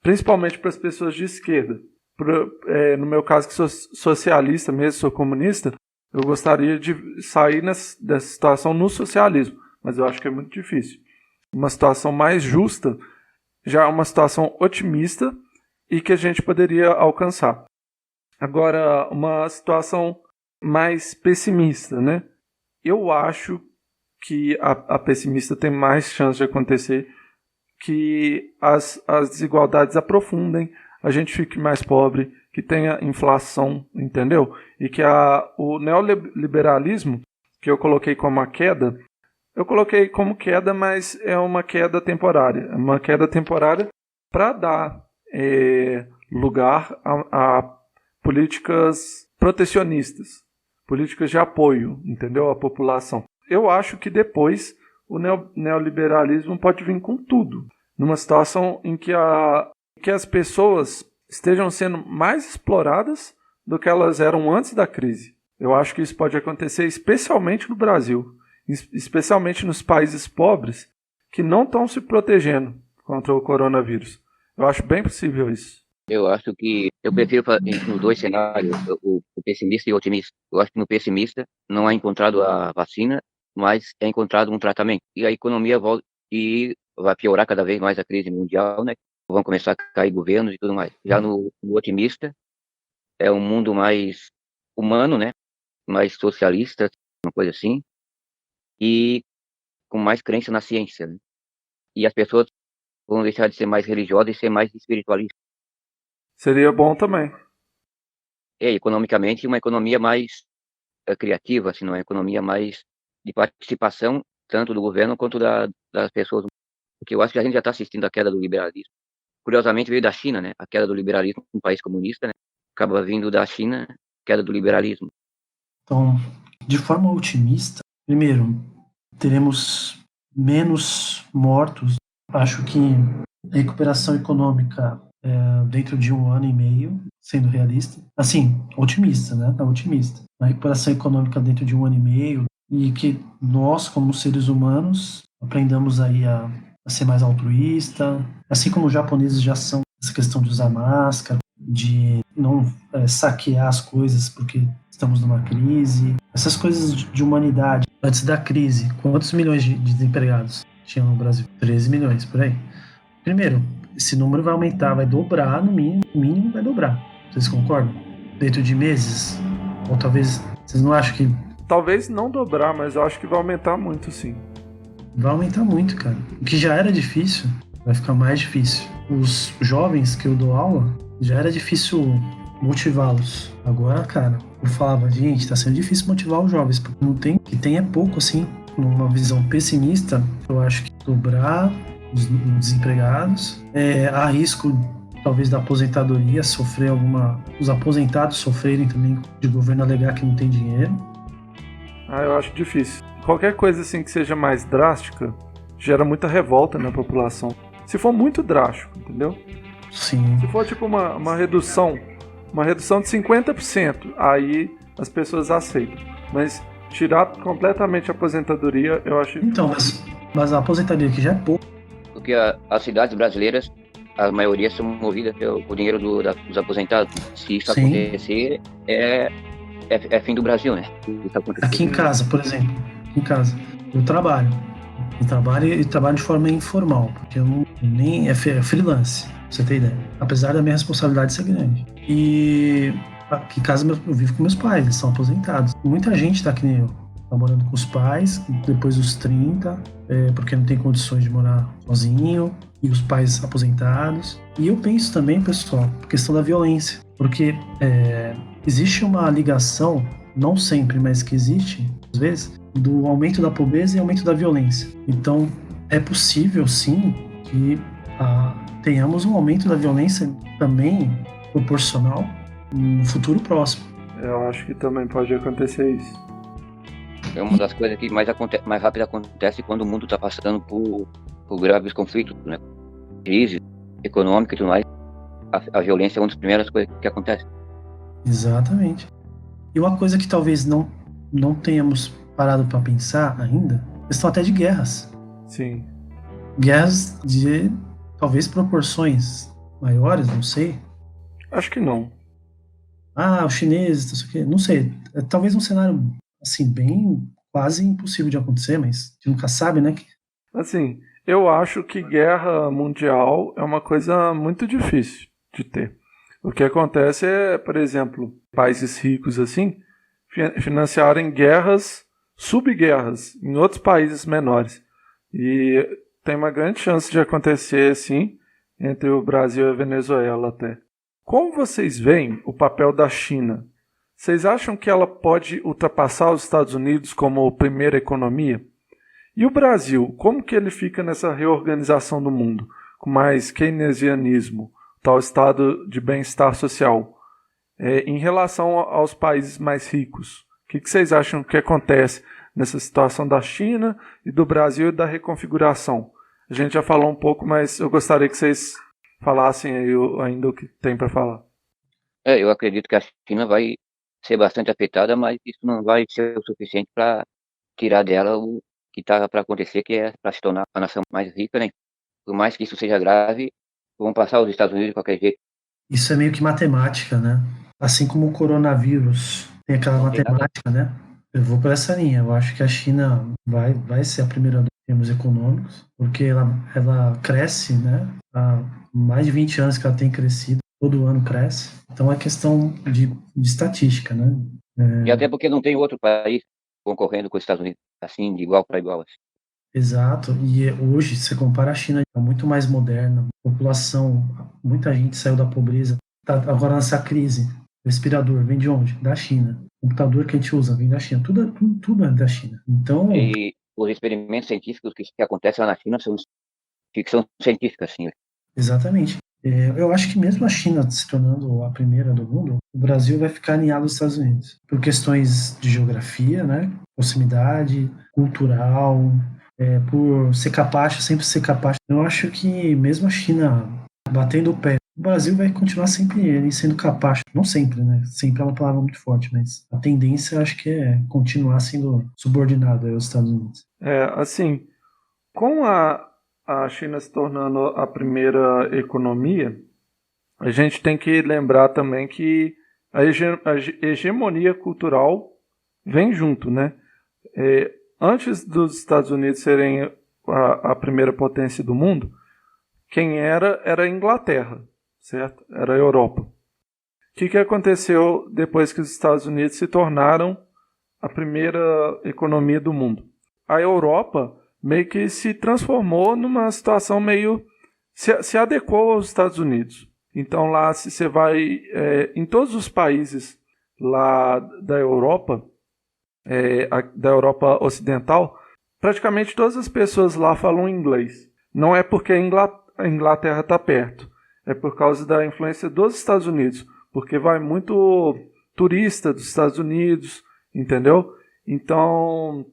principalmente para as pessoas de esquerda. No meu caso, que sou socialista mesmo, sou comunista, eu gostaria de sair dessa situação no socialismo, mas eu acho que é muito difícil. Uma situação mais justa já é uma situação otimista e que a gente poderia alcançar. Agora, uma situação mais pessimista, né? Eu acho que a pessimista tem mais chance de acontecer, que as desigualdades aprofundem, a gente fique mais pobre, que tenha inflação, entendeu? E que o neoliberalismo, que eu coloquei como a queda, eu coloquei como queda, mas é uma queda temporária. É uma queda temporária para dar lugar a políticas protecionistas, políticas de apoio, entendeu? À população. Eu acho que depois o neoliberalismo pode vir com tudo, numa situação em que as pessoas estejam sendo mais exploradas do que elas eram antes da crise. Eu acho que isso pode acontecer especialmente no Brasil, especialmente nos países pobres que não estão se protegendo contra o coronavírus. Eu acho bem possível isso. Eu acho que eu prefiro nos dois cenários, o pessimista e o otimista. Eu acho que no pessimista não é encontrado a vacina, mas é encontrado um tratamento. E a economia volta e vai piorar cada vez mais a crise mundial, né? Vão começar a cair governos e tudo mais. Já no otimista, é um mundo mais humano, né? Mais socialista, uma coisa assim, e com mais crença na ciência, né? E as pessoas vão deixar de ser mais religiosas e ser mais espiritualistas. Seria bom também. Economicamente, uma economia mais criativa, assim, uma economia mais de participação, tanto do governo quanto das pessoas. Porque eu acho que a gente já está assistindo a queda do liberalismo. Curiosamente, veio da China, né? A queda do liberalismo, um país comunista, né? Acaba vindo da China, queda do liberalismo. Então, de forma otimista, primeiro, teremos menos mortos. Acho que a recuperação econômica dentro de 1 ano e meio, sendo realista, assim, otimista, né? Tá otimista. A recuperação econômica dentro de 1 ano e meio e que nós, como seres humanos, aprendamos aí a ser mais altruísta, assim como os japoneses já são, essa questão de usar máscara, de não saquear as coisas porque estamos numa crise, essas coisas de humanidade. Antes da crise, quantos milhões de desempregados tinham no Brasil? 13 milhões, por aí. Primeiro, esse número vai aumentar, vai dobrar, no mínimo vai dobrar. Vocês concordam? Dentro de meses? Ou talvez, vocês não acham que... Talvez não dobrar, mas eu acho que vai aumentar muito, sim. Vai aumentar muito, cara. O que já era difícil, vai ficar mais difícil. Os jovens que eu dou aula, já era difícil motivá-los. Agora, cara, eu falava, gente, tá sendo difícil motivar os jovens, porque não tem, que tem é pouco, assim. Numa visão pessimista, eu acho que dobrar os desempregados, há risco, talvez, da aposentadoria, os aposentados sofrerem também de governo alegar que não tem dinheiro. Eu acho difícil. qualquer coisa assim que seja mais drástica gera muita revolta na população. Se for muito drástico, entendeu? Sim. Se for tipo uma redução de 50%, aí as pessoas aceitam. Mas tirar completamente a aposentadoria, eu acho... Então, mas a aposentadoria aqui já é pouco. Porque as cidades brasileiras, a maioria são movidas pelo dinheiro dos aposentados. Se isso Sim. acontecer, é fim do Brasil, né? Isso acontecer. Aqui em casa, por exemplo, eu trabalho. E trabalho de forma informal, porque eu nem é freelance, pra você ter ideia. Apesar da minha responsabilidade ser grande. E aqui em casa eu vivo com meus pais, eles são aposentados. Muita gente tá que nem eu, tá morando com os pais, depois dos 30, porque não tem condições de morar sozinho, e os pais aposentados. E eu penso também, pessoal, a questão da violência, porque existe uma ligação, não sempre, mas que existe, às vezes, do aumento da pobreza e aumento da violência. Então, é possível, sim, que tenhamos um aumento da violência também proporcional no futuro próximo. Eu acho que também pode acontecer isso. É uma das coisas que mais rápido acontece quando o mundo está passando por graves conflitos, né? Crise econômica e tudo mais. A violência é uma das primeiras coisas que acontece. Exatamente. E uma coisa que talvez não tenhamos parado para pensar ainda, questão até de guerras. Sim. Guerras de talvez proporções maiores, não sei. Acho que não. Os chineses, não sei. Talvez um cenário assim bem quase impossível de acontecer, mas a gente nunca sabe, né? Assim, eu acho que guerra mundial é uma coisa muito difícil de ter. O que acontece é, por exemplo, países ricos assim financiarem guerras, subguerras em outros países menores. E tem uma grande chance de acontecer assim entre o Brasil e a Venezuela até. Como vocês veem o papel da China? Vocês acham que ela pode ultrapassar os Estados Unidos como primeira economia? E o Brasil, como que ele fica nessa reorganização do mundo, com mais keynesianismo, tal estado de bem-estar social, em relação aos países mais ricos? O que vocês acham que acontece nessa situação da China e do Brasil e da reconfiguração? A gente já falou um pouco, mas eu gostaria que vocês falassem aí ainda o que tem para falar. Eu acredito que a China vai ser bastante afetada, mas isso não vai ser o suficiente para tirar dela o que está para acontecer, que é para se tornar a nação mais rica, né? Por mais que isso seja grave, vão passar os Estados Unidos de qualquer jeito. Isso é meio que matemática, né? Assim como o coronavírus tem aquela matemática, né? Eu vou por essa linha. Eu acho que a China vai ser a primeira em termos econômicos, porque ela cresce, né? Há mais de 20 anos que ela tem crescido, todo ano cresce. Então é questão de estatística, né? E até porque não tem outro país concorrendo com os Estados Unidos, assim, de igual para igual. Assim. Exato. E hoje, se você compara a China, é muito mais moderna. A população, muita gente saiu da pobreza. Tá agora nessa crise. O respirador vem de onde? Da China. O computador que a gente usa vem da China. Tudo é da China. Então... E os experimentos científicos que acontecem lá na China são ficção científica, assim. Exatamente. Eu acho que mesmo a China se tornando a primeira do mundo, o Brasil vai ficar alinhado aos Estados Unidos. Por questões de geografia, né? Proximidade, cultural, por ser capacho, sempre ser capacho. Eu acho que mesmo a China batendo o pé, o Brasil vai continuar sempre sendo capacho. Não sempre, né? Sempre é uma palavra muito forte, mas a tendência eu acho que é continuar sendo subordinado aos Estados Unidos. Assim, com a China se tornando a primeira economia, a gente tem que lembrar também que a hegemonia cultural vem junto, né? Antes dos Estados Unidos serem a primeira potência do mundo, quem era a Inglaterra, certo? Era a Europa. O que aconteceu depois que os Estados Unidos se tornaram a primeira economia do mundo? A Europa meio que se transformou numa situação meio... se adequou aos Estados Unidos. Então lá, se você vai em todos os países lá da Europa Ocidental, praticamente todas as pessoas lá falam inglês. Não é porque a Inglaterra está perto, é por causa da influência dos Estados Unidos, porque vai muito turista dos Estados Unidos, entendeu? Então,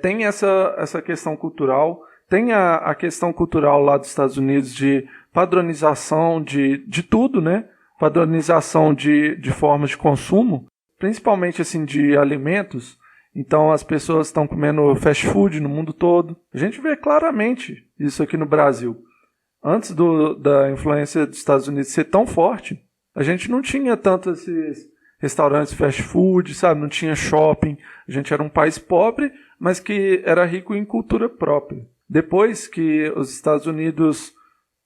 Tem essa questão cultural, tem a questão cultural lá dos Estados Unidos de padronização de tudo, né? Padronização de formas de consumo, principalmente assim de alimentos. Então as pessoas estão comendo fast food no mundo todo. A gente vê claramente isso aqui no Brasil. Antes da influência dos Estados Unidos ser tão forte, a gente não tinha tanto esses restaurantes fast food, sabe? Não tinha shopping. A gente era um país pobre, mas que era rico em cultura própria. Depois que os Estados Unidos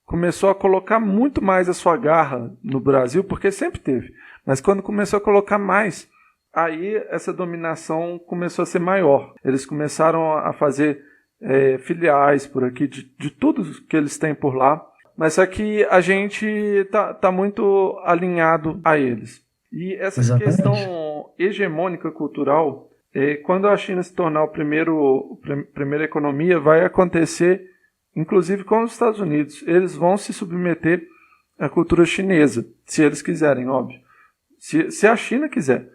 começou a colocar muito mais a sua garra no Brasil, porque sempre teve, mas quando começou a colocar mais, aí essa dominação começou a ser maior. Eles começaram a fazer filiais por aqui, de tudo que eles têm por lá, mas só que a gente tá muito alinhado a eles. E essa Exatamente. questão hegemônica cultural, quando a China se tornar a primeira economia, vai acontecer, inclusive com os Estados Unidos. Eles vão se submeter à cultura chinesa, se eles quiserem, óbvio. Se a China quiser.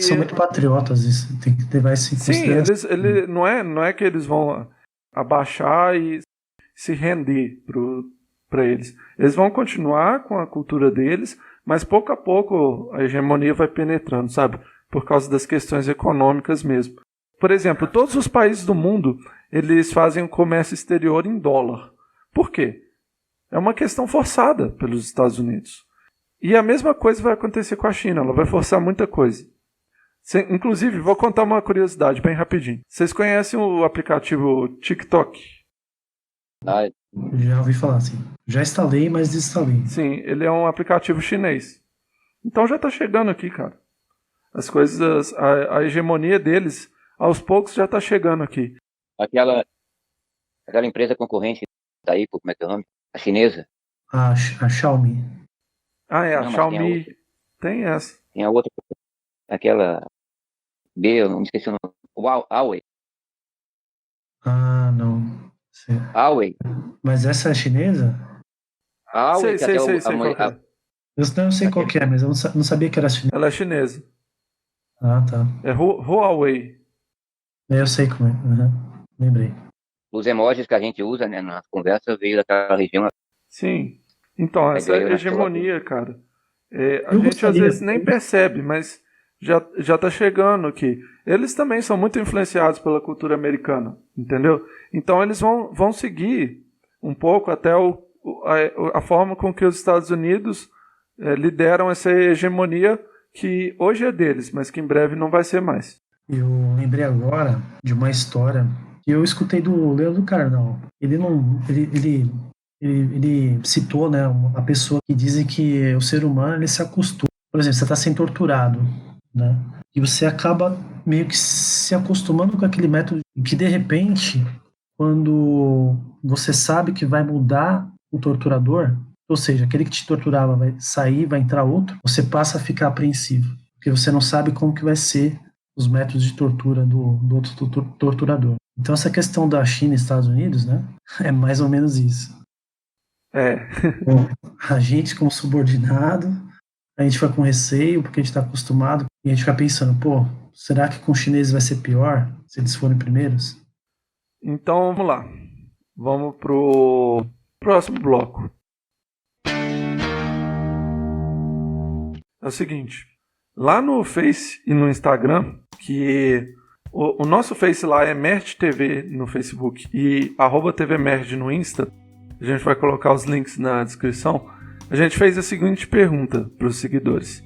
São muito patriotas, isso tem que levar isso em consideração. Sim, não é que eles vão abaixar e se render para eles. Eles vão continuar com a cultura deles, mas pouco a pouco a hegemonia vai penetrando, sabe? Por causa das questões econômicas mesmo. Por exemplo, todos os países do mundo, eles fazem o comércio exterior em dólar. Por quê? É uma questão forçada pelos Estados Unidos. E a mesma coisa vai acontecer com a China, ela vai forçar muita coisa. Inclusive, vou contar uma curiosidade bem rapidinho. Vocês conhecem o aplicativo TikTok? Já ouvi falar, sim. Já instalei, mas desinstalei. Sim, ele é um aplicativo chinês. Então já está chegando aqui, cara. As coisas, a hegemonia deles, aos poucos já está chegando aqui. Aquela empresa concorrente daí, como é que é o nome? A chinesa. A Xiaomi. A Não, mas Xiaomi tem essa. Tem a outra, aquela eu não me esqueci o nome. Huawei. Ah, não. Huawei. Mas essa é chinesa? Huawei, Sei qual que é. Eu não sei qual que é, mas eu não sabia que era chinesa. Ela é chinesa. Ah, tá. É Huawei. Eu sei como é. Uhum. Lembrei. Os emojis que a gente usa, né, na conversa veio daquela região. Sim. Então, essa Aí, hegemonia, cara, a gente às vezes nem percebe, mas já tá chegando aqui. Eles também são muito influenciados pela cultura americana, entendeu? Então eles vão seguir um pouco até a forma com que os Estados Unidos lideram essa hegemonia que hoje é deles, mas que em breve não vai ser mais. Eu lembrei agora de uma história que eu escutei do Leandro Carnal. Ele citou, né, a pessoa que dizem que o ser humano ele se acostuma. Por exemplo, você está sendo torturado, né? E você acaba meio que se acostumando com aquele método que, de repente, quando você sabe que vai mudar o torturador, ou seja, aquele que te torturava vai sair, vai entrar outro, você passa a ficar apreensivo, porque você não sabe como que vai ser os métodos de tortura do outro torturador. Então essa questão da China e Estados Unidos, né, é mais ou menos isso. Bom, a gente como subordinado, a gente fica com receio porque a gente está acostumado e a gente fica pensando, pô, será que com os chineses vai ser pior se eles forem primeiros? Então vamos lá, vamos pro próximo bloco. É o seguinte, lá no Face e no Instagram, que o nosso Face lá é MertTV no Facebook e @TVMerd no Insta, a gente vai colocar os links na descrição, a gente fez a seguinte pergunta para os seguidores.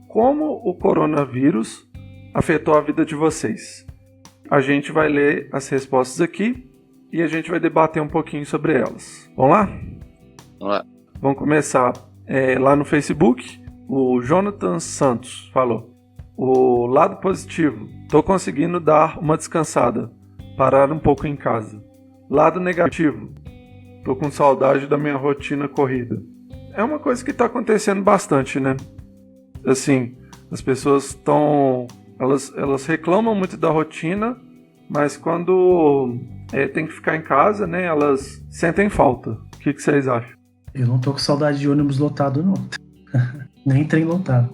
Como o coronavírus afetou a vida de vocês? A gente vai ler as respostas aqui e a gente vai debater um pouquinho sobre elas. Vamos lá? Vamos lá. Vamos começar lá no Facebook. O Jonathan Santos falou: o lado positivo, tô conseguindo dar uma descansada, parar um pouco em casa. Lado negativo, tô com saudade da minha rotina corrida. É uma coisa que tá acontecendo bastante, né? Assim, as pessoas estão... Elas reclamam muito da rotina, mas quando tem que ficar em casa, né, elas sentem falta. O que vocês acham? Eu não tô com saudade de ônibus lotado, não. Nem trem lotado.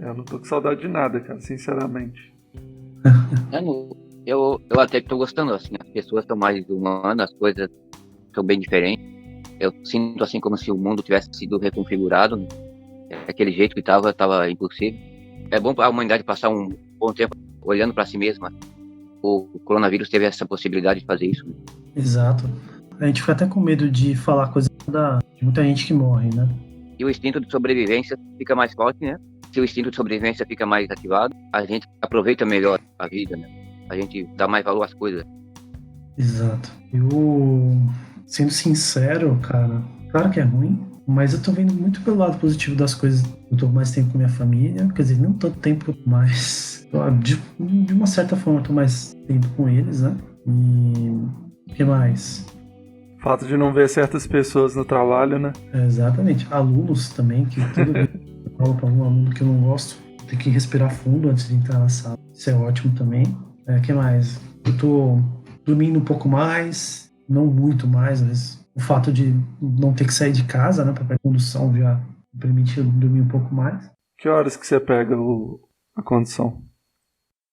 Eu não tô com saudade de nada, cara, sinceramente. Eu até estou gostando, assim, as pessoas estão mais humanas, as coisas estão bem diferentes. Eu sinto, assim, como se o mundo tivesse sido reconfigurado, né? Aquele jeito que estava impossível. É bom para a humanidade passar um bom tempo olhando para si mesma. O coronavírus teve essa possibilidade de fazer isso, né? Exato. A gente fica até com medo de falar coisa de muita gente que morre, né? E o instinto de sobrevivência fica mais forte, né? Se o instinto de sobrevivência fica mais ativado, a gente aproveita melhor a vida, né? A gente dá mais valor às coisas. Exato. Sendo sincero, cara, claro que é ruim, mas eu tô vendo muito pelo lado positivo das coisas. Eu tô mais tempo com minha família, quer dizer, não tanto tempo, mas de uma certa forma eu tô mais tempo com eles, né? E o que mais? O fato de não ver certas pessoas no trabalho, né? Exatamente. Alunos também, que toda vez que eu falo pra um aluno que eu não gosto, tem que respirar fundo antes de entrar na sala. Isso é ótimo também. O que mais? Eu tô dormindo um pouco mais, não muito mais, mas o fato de não ter que sair de casa, né, para condução já me permite dormir um pouco mais. Que horas que você pega a condução?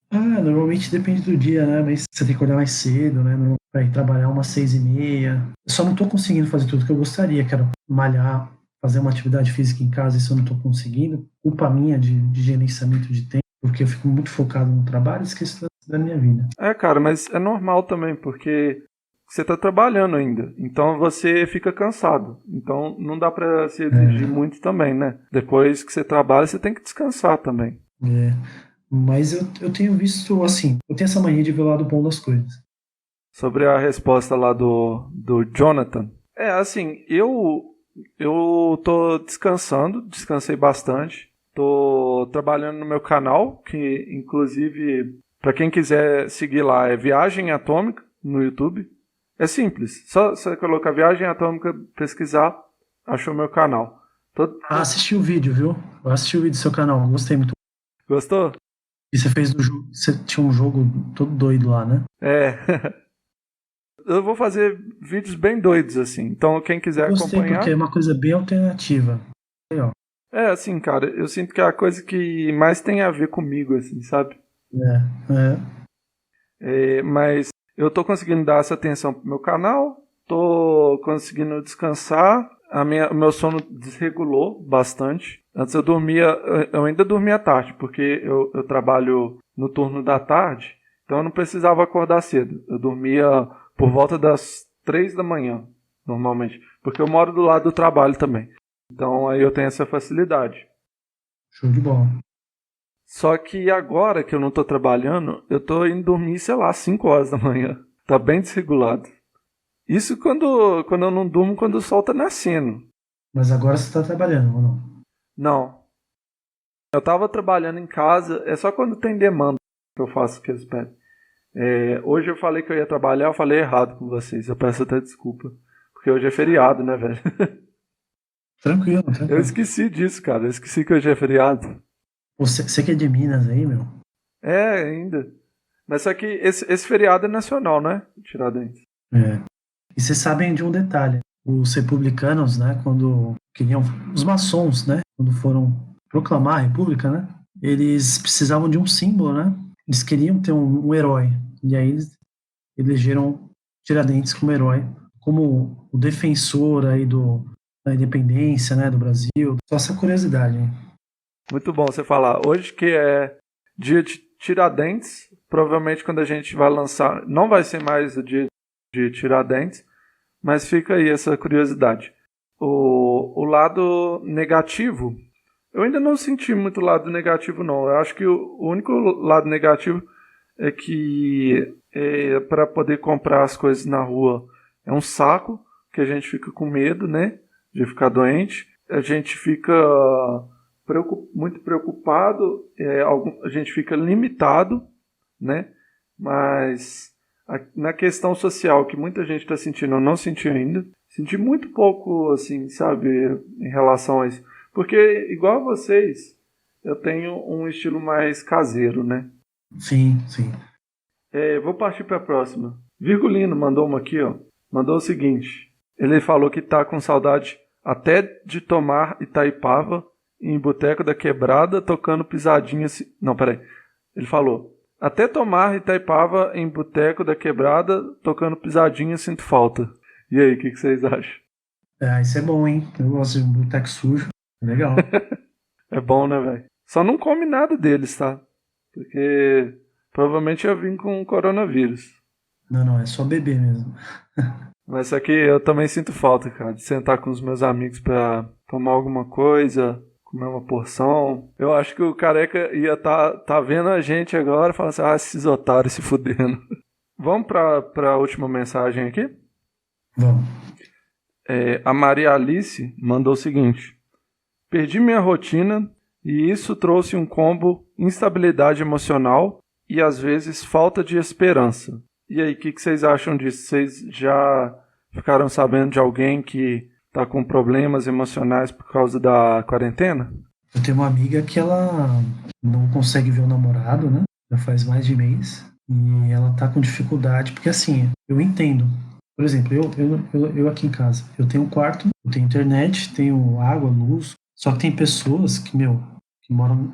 Normalmente depende do dia, né, mas você tem que olhar mais cedo, né, para ir trabalhar umas 6:30. Eu só não tô conseguindo fazer tudo que eu gostaria, quero malhar, fazer uma atividade física em casa, isso eu não tô conseguindo. Culpa minha de gerenciamento de tempo, porque eu fico muito focado no trabalho e esqueço da minha vida. Cara, mas é normal também, porque você tá trabalhando ainda, então você fica cansado. Então não dá pra se exigir muito também, né? Depois que você trabalha, você tem que descansar também. Mas eu tenho visto, assim, eu tenho essa mania de ver o lado bom das coisas. Sobre a resposta lá do Jonathan. Assim, eu tô descansei bastante. Tô trabalhando no meu canal, que inclusive, para quem quiser seguir lá, é Viagem Atômica no YouTube. É simples, só você colocar Viagem Atômica, pesquisar, achou meu canal. Assisti o vídeo, viu? Eu assisti o vídeo do seu canal, gostei muito. Gostou? E você fez do jogo, você tinha um jogo todo doido lá, né? Eu vou fazer vídeos bem doidos, assim. Então, quem quiser Gostei acompanhar... porque é uma coisa bem alternativa. Legal. Assim, cara, eu sinto que é a coisa que mais tem a ver comigo, assim, sabe? Mas eu tô conseguindo dar essa atenção pro meu canal, tô conseguindo descansar, o meu sono desregulou bastante. Antes eu ainda dormia tarde, porque eu trabalho no turno da tarde, então eu não precisava acordar cedo. Eu dormia por volta das 3 da manhã, normalmente, porque eu moro do lado do trabalho também. Então aí eu tenho essa facilidade. Show de bola. Só que agora que eu não tô trabalhando, eu tô indo dormir, sei lá, 5 horas da manhã. Tá bem desregulado. Isso quando eu não durmo, quando o sol tá nascendo. Mas agora você tá trabalhando, ou não? Não. Eu tava trabalhando em casa, é só quando tem demanda que eu faço o que eles pedem. Hoje eu falei que eu ia trabalhar, eu falei errado com vocês. Eu peço até desculpa. Porque hoje é feriado, né, velho? Tranquilo. Eu esqueci disso, cara. Eu esqueci que hoje é feriado. Você que é de Minas aí, meu? Ainda. Mas só que esse feriado é nacional, né? Tiradentes. E vocês sabem de um detalhe. Os republicanos, né, quando queriam... Os maçons, né, quando foram proclamar a república, né, eles precisavam de um símbolo, né? Eles queriam ter um herói. E aí eles elegeram Tiradentes como herói, como o defensor aí da independência, né, do Brasil. Só essa curiosidade, hein? Muito bom você falar. Hoje que é dia de Tiradentes, provavelmente quando a gente vai lançar, não vai ser mais o dia de Tiradentes, mas fica aí essa curiosidade. O lado negativo, eu ainda não senti muito lado negativo, não. Eu acho que o único lado negativo é que para poder comprar as coisas na rua é um saco, que a gente fica com medo, né, de ficar doente. A gente fica muito preocupado, a gente fica limitado, né? Mas na questão social que muita gente está sentindo, eu não senti ainda. Senti muito pouco, assim, sabe, em relação a isso. Porque, igual a vocês, eu tenho um estilo mais caseiro, né? Sim. Vou partir para a próxima. Virgulino mandou uma aqui, ó. Mandou o seguinte. Ele falou que tá com saudade até de tomar Itaipava em Boteco da Quebrada, tocando pisadinha... Não, peraí. Ele falou, Até tomar Itaipava em boteco da quebrada, tocando pisadinha, sinto falta. E aí, o que vocês acham? Isso é bom, hein? Eu gosto de um boteco sujo. Legal. É bom, né, velho? Só não come nada deles, tá? Porque provavelmente eu vim com coronavírus. Não, é só beber mesmo. Mas isso aqui eu também sinto falta, cara, de sentar com os meus amigos pra tomar alguma coisa, comer uma porção. Eu acho que o careca ia tá vendo a gente agora e falando assim, esses otários se fudendo. Vamos pra última mensagem aqui? Vamos. A Maria Alice mandou o seguinte: perdi minha rotina e isso trouxe um combo instabilidade emocional e às vezes falta de esperança. E aí, o que vocês acham disso? Vocês já ficaram sabendo de alguém que tá com problemas emocionais por causa da quarentena? Eu tenho uma amiga que ela não consegue ver o namorado, né? Já faz mais de mês. E ela tá com dificuldade, porque assim, eu entendo. Por exemplo, eu aqui em casa, eu tenho um quarto, eu tenho internet, tenho água, luz. Só que tem pessoas que moram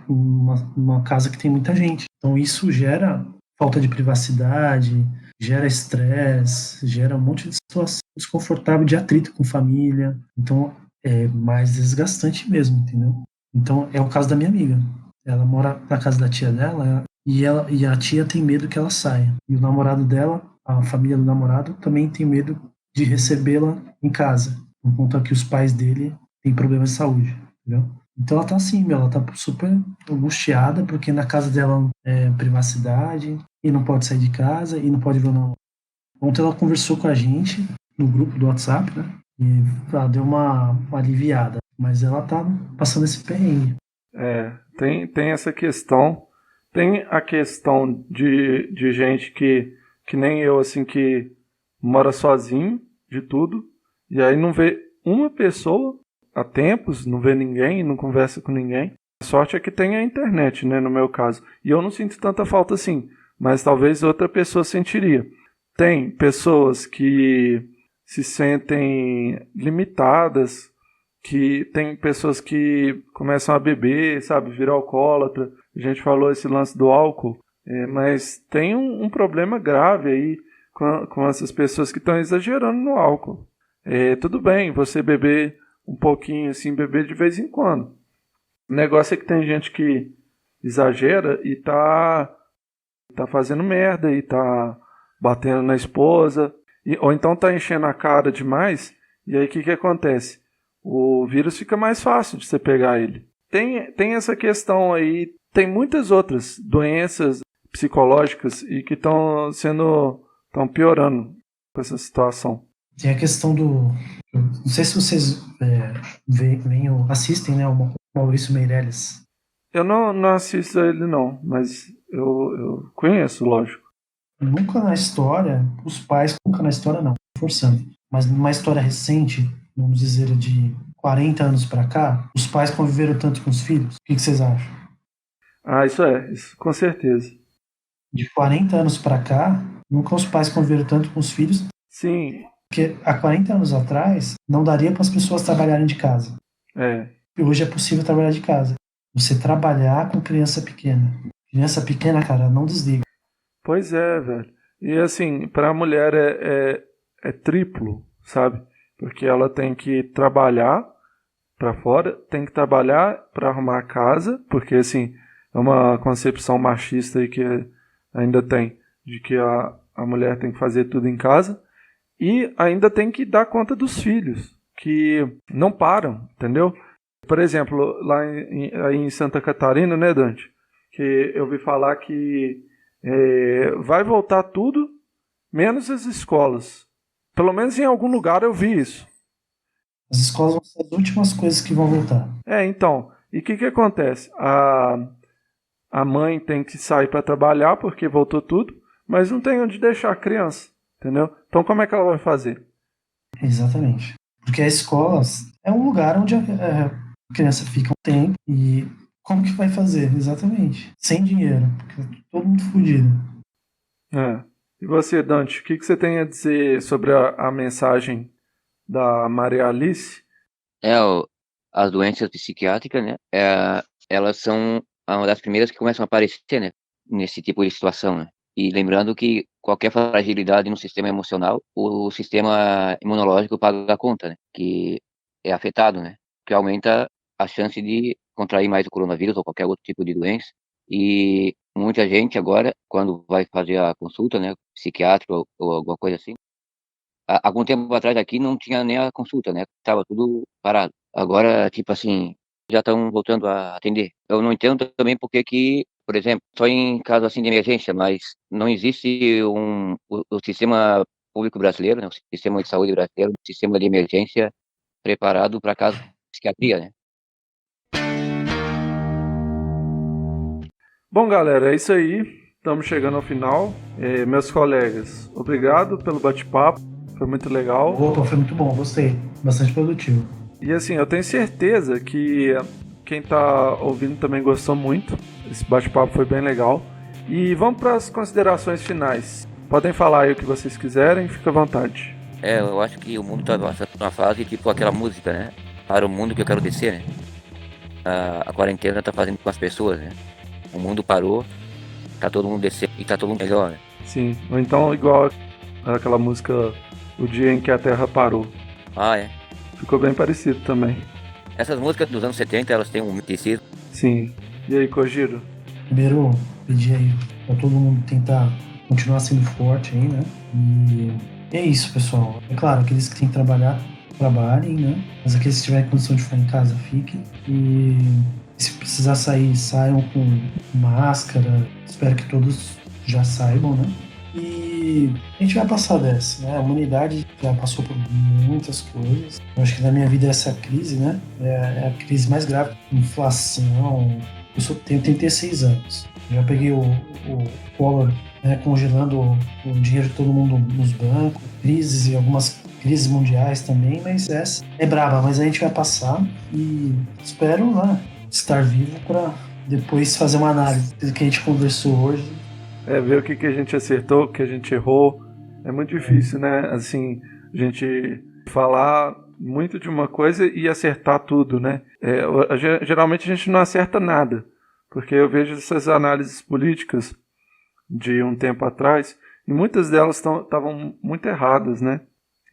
numa casa que tem muita gente. Então isso gera falta de privacidade, gera estresse, gera um monte de situação desconfortável de atrito com família. Então é mais desgastante mesmo, entendeu? Então é o caso da minha amiga. Ela mora na casa da tia dela e a tia tem medo que ela saia. E o namorado dela, a família do namorado, também tem medo de recebê-la em casa, por conta que os pais dele têm problemas de saúde, entendeu? Então ela tá assim, ela tá super angustiada, porque na casa dela é privacidade, e não pode sair de casa, e não pode ver o namorado. Ontem ela conversou com a gente no grupo do WhatsApp, né? E ela deu uma aliviada, mas ela tá passando esse perrengue. Tem essa questão. Tem a questão de gente que nem eu, assim, que mora sozinho de tudo, e aí não vê uma pessoa há tempos, não vê ninguém, não conversa com ninguém. A sorte é que tem a internet, né, no meu caso. E eu não sinto tanta falta assim, mas talvez outra pessoa sentiria. Tem pessoas que se sentem limitadas, que tem pessoas que começam a beber, sabe, virar alcoólatra. A gente falou esse lance do álcool, mas tem um problema grave aí com essas pessoas que estão exagerando no álcool. Tudo bem você beber um pouquinho, assim, beber de vez em quando. O negócio é que tem gente que exagera e tá fazendo merda e tá batendo na esposa, ou então tá enchendo a cara demais, e aí o que acontece? O vírus fica mais fácil de você pegar ele. Tem essa questão aí, tem muitas outras doenças psicológicas e que estão piorando com essa situação. Tem a questão do... Não sei se vocês assistem, né, o Maurício Meirelles. Eu não assisto a ele não, mas eu conheço, lógico. Nunca na história, nunca na história não, forçando, mas numa história recente, vamos dizer, de 40 anos para cá, os pais conviveram tanto com os filhos? O que vocês acham? Isso com certeza. De 40 anos para cá, nunca os pais conviveram tanto com os filhos. Sim. Porque há 40 anos atrás, não daria para as pessoas trabalharem de casa. E hoje é possível trabalhar de casa. Você trabalhar com criança pequena. Criança pequena, cara, não desliga. Pois é, velho. E assim, para a mulher é triplo, sabe? Porque ela tem que trabalhar para fora, tem que trabalhar para arrumar a casa, porque assim, é uma concepção machista aí que ainda tem, de que a mulher tem que fazer tudo em casa, e ainda tem que dar conta dos filhos, que não param, entendeu? Por exemplo, lá aí em Santa Catarina, né, Dante? Que eu ouvi falar que vai voltar tudo, menos as escolas. Pelo menos em algum lugar eu vi isso. As escolas vão ser as últimas coisas que vão voltar. Então, e o que acontece? A mãe tem que sair para trabalhar porque voltou tudo, mas não tem onde deixar a criança, entendeu? Então como é que ela vai fazer? Exatamente. Porque a escola é um lugar onde a criança fica um tempo e como que vai fazer? Exatamente. Sem dinheiro, porque todo mundo fudido. E você, Dante, o que você tem a dizer sobre a mensagem da Maria Alice? As doenças psiquiátricas, né? Elas são uma das primeiras que começam a aparecer, né? nesse tipo de situação, né? E lembrando que qualquer fragilidade no sistema emocional, o sistema imunológico paga a conta, né? Que é afetado, né? Que aumenta a chance de contrair mais o coronavírus ou qualquer outro tipo de doença. E muita gente agora, quando vai fazer a consulta, né? Psiquiatra ou alguma coisa assim, algum tempo atrás aqui não tinha nem a consulta, né? Tava tudo parado. Agora, tipo assim, já estão voltando a atender. Eu não entendo também porque que, por exemplo, só em caso assim de emergência, mas não existe o sistema público brasileiro, né? O sistema de saúde brasileiro, o sistema de emergência preparado para caso de psiquiatria, né? Bom, galera, é isso aí. Estamos chegando ao final. Meus colegas, obrigado pelo bate-papo. Foi muito legal. Opa, foi muito bom, gostei. Bastante produtivo. E assim, eu tenho certeza que quem tá ouvindo também gostou muito. Esse bate-papo foi bem legal. E vamos para as considerações finais. Podem falar aí o que vocês quiserem, fica à vontade. Eu acho que o mundo tá passando por uma fase tipo aquela música, né? Para o mundo que eu quero descer, né? A quarentena tá fazendo com as pessoas, né? O mundo parou, tá todo mundo descendo e tá todo mundo melhor, né? Sim, ou então igual aquela música O Dia em que a Terra Parou. Ah, é. Ficou bem parecido também. Essas músicas dos anos 70, elas têm um misticismo. Sim. E aí, Kojiro? Primeiro, pedir aí pra todo mundo tentar continuar sendo forte aí, né? E é isso, pessoal. É claro, aqueles que têm que trabalhar, trabalhem, né? Mas aqueles que tiverem condição de ficar em casa, fiquem. E se precisar sair, saiam com máscara. Espero que todos já saibam, né? E a gente vai passar dessa, né? A humanidade já passou por muitas coisas. Eu acho que na minha vida essa crise, né? É a crise mais grave. Inflação. Eu tenho 36 anos. Já peguei o Collor, né, congelando o dinheiro de todo mundo nos bancos. Crises e algumas crises mundiais também, mas essa é braba. Mas a gente vai passar e espero, né, estar vivo para depois fazer uma análise do que a gente conversou hoje. Ver o que a gente acertou, o que a gente errou. É muito difícil, né? Assim, a gente falar muito de uma coisa e acertar tudo, né? Geralmente a gente não acerta nada, porque eu vejo essas análises políticas de um tempo atrás e muitas delas estavam muito erradas, né?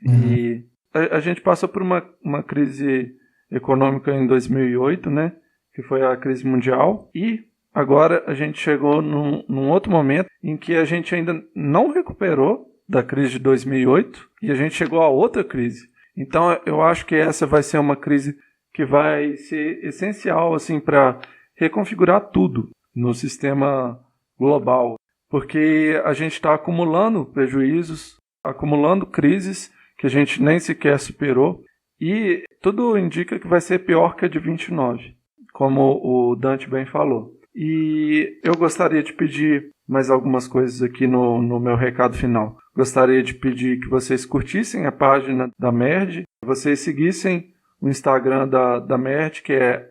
E a gente passou por uma crise econômica em 2008, né? Que foi a crise mundial, e agora a gente chegou num outro momento em que a gente ainda não recuperou da crise de 2008 e a gente chegou a outra crise. Então eu acho que essa vai ser uma crise que vai ser essencial assim, para reconfigurar tudo no sistema global, porque a gente está acumulando prejuízos, acumulando crises que a gente nem sequer superou, e tudo indica que vai ser pior que a de 29, como o Dante bem falou. E eu gostaria de pedir mais algumas coisas aqui no meu recado final. Gostaria de pedir que vocês curtissem a página da MERD, vocês seguissem o Instagram da MERD, que é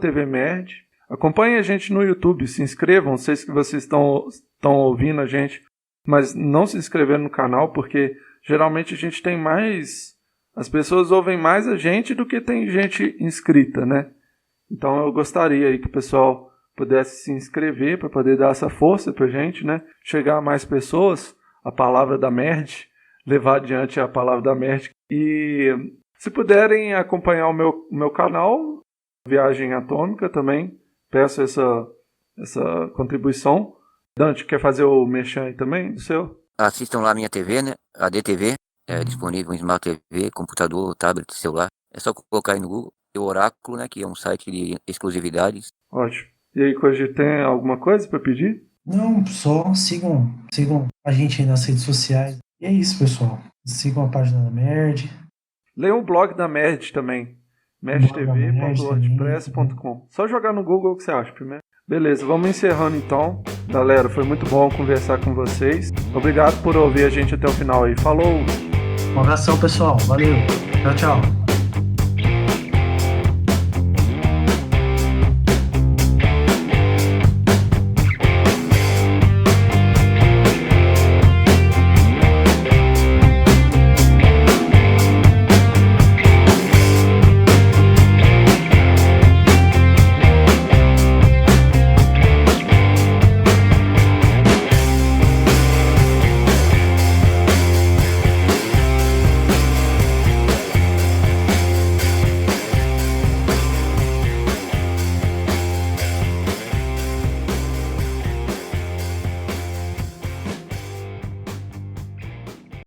@tvmerd. Acompanhem a gente no YouTube, se inscrevam, sei que vocês estão ouvindo a gente, mas não se inscreveram no canal, porque geralmente a gente tem mais... As pessoas ouvem mais a gente do que tem gente inscrita, né? Então eu gostaria aí que o pessoal pudesse se inscrever para poder dar essa força para a gente, né? Chegar a mais pessoas, a palavra da MERD, levar adiante a palavra da MERD. E se puderem acompanhar o meu canal, Viagem Atômica, também peço essa contribuição. Dante, quer fazer o merchan aí também, do seu? Assistam lá a minha TV, né? A DTV, é disponível em Smart TV, computador, tablet, celular. É só colocar aí no Google. E o Oráculo, né? Que é um site de exclusividades. Ótimo. E aí, Koji, tem alguma coisa para pedir? Não, só sigam a gente aí nas redes sociais. E é isso, pessoal. Sigam a página da MERD. Leiam o blog da MERD também. merdtv.wordpress.com. Só jogar no Google o que você acha primeiro. Beleza, vamos encerrando então. Galera, foi muito bom conversar com vocês. Obrigado por ouvir a gente até o final aí. Falou! Um abração, pessoal. Valeu. Tchau, tchau.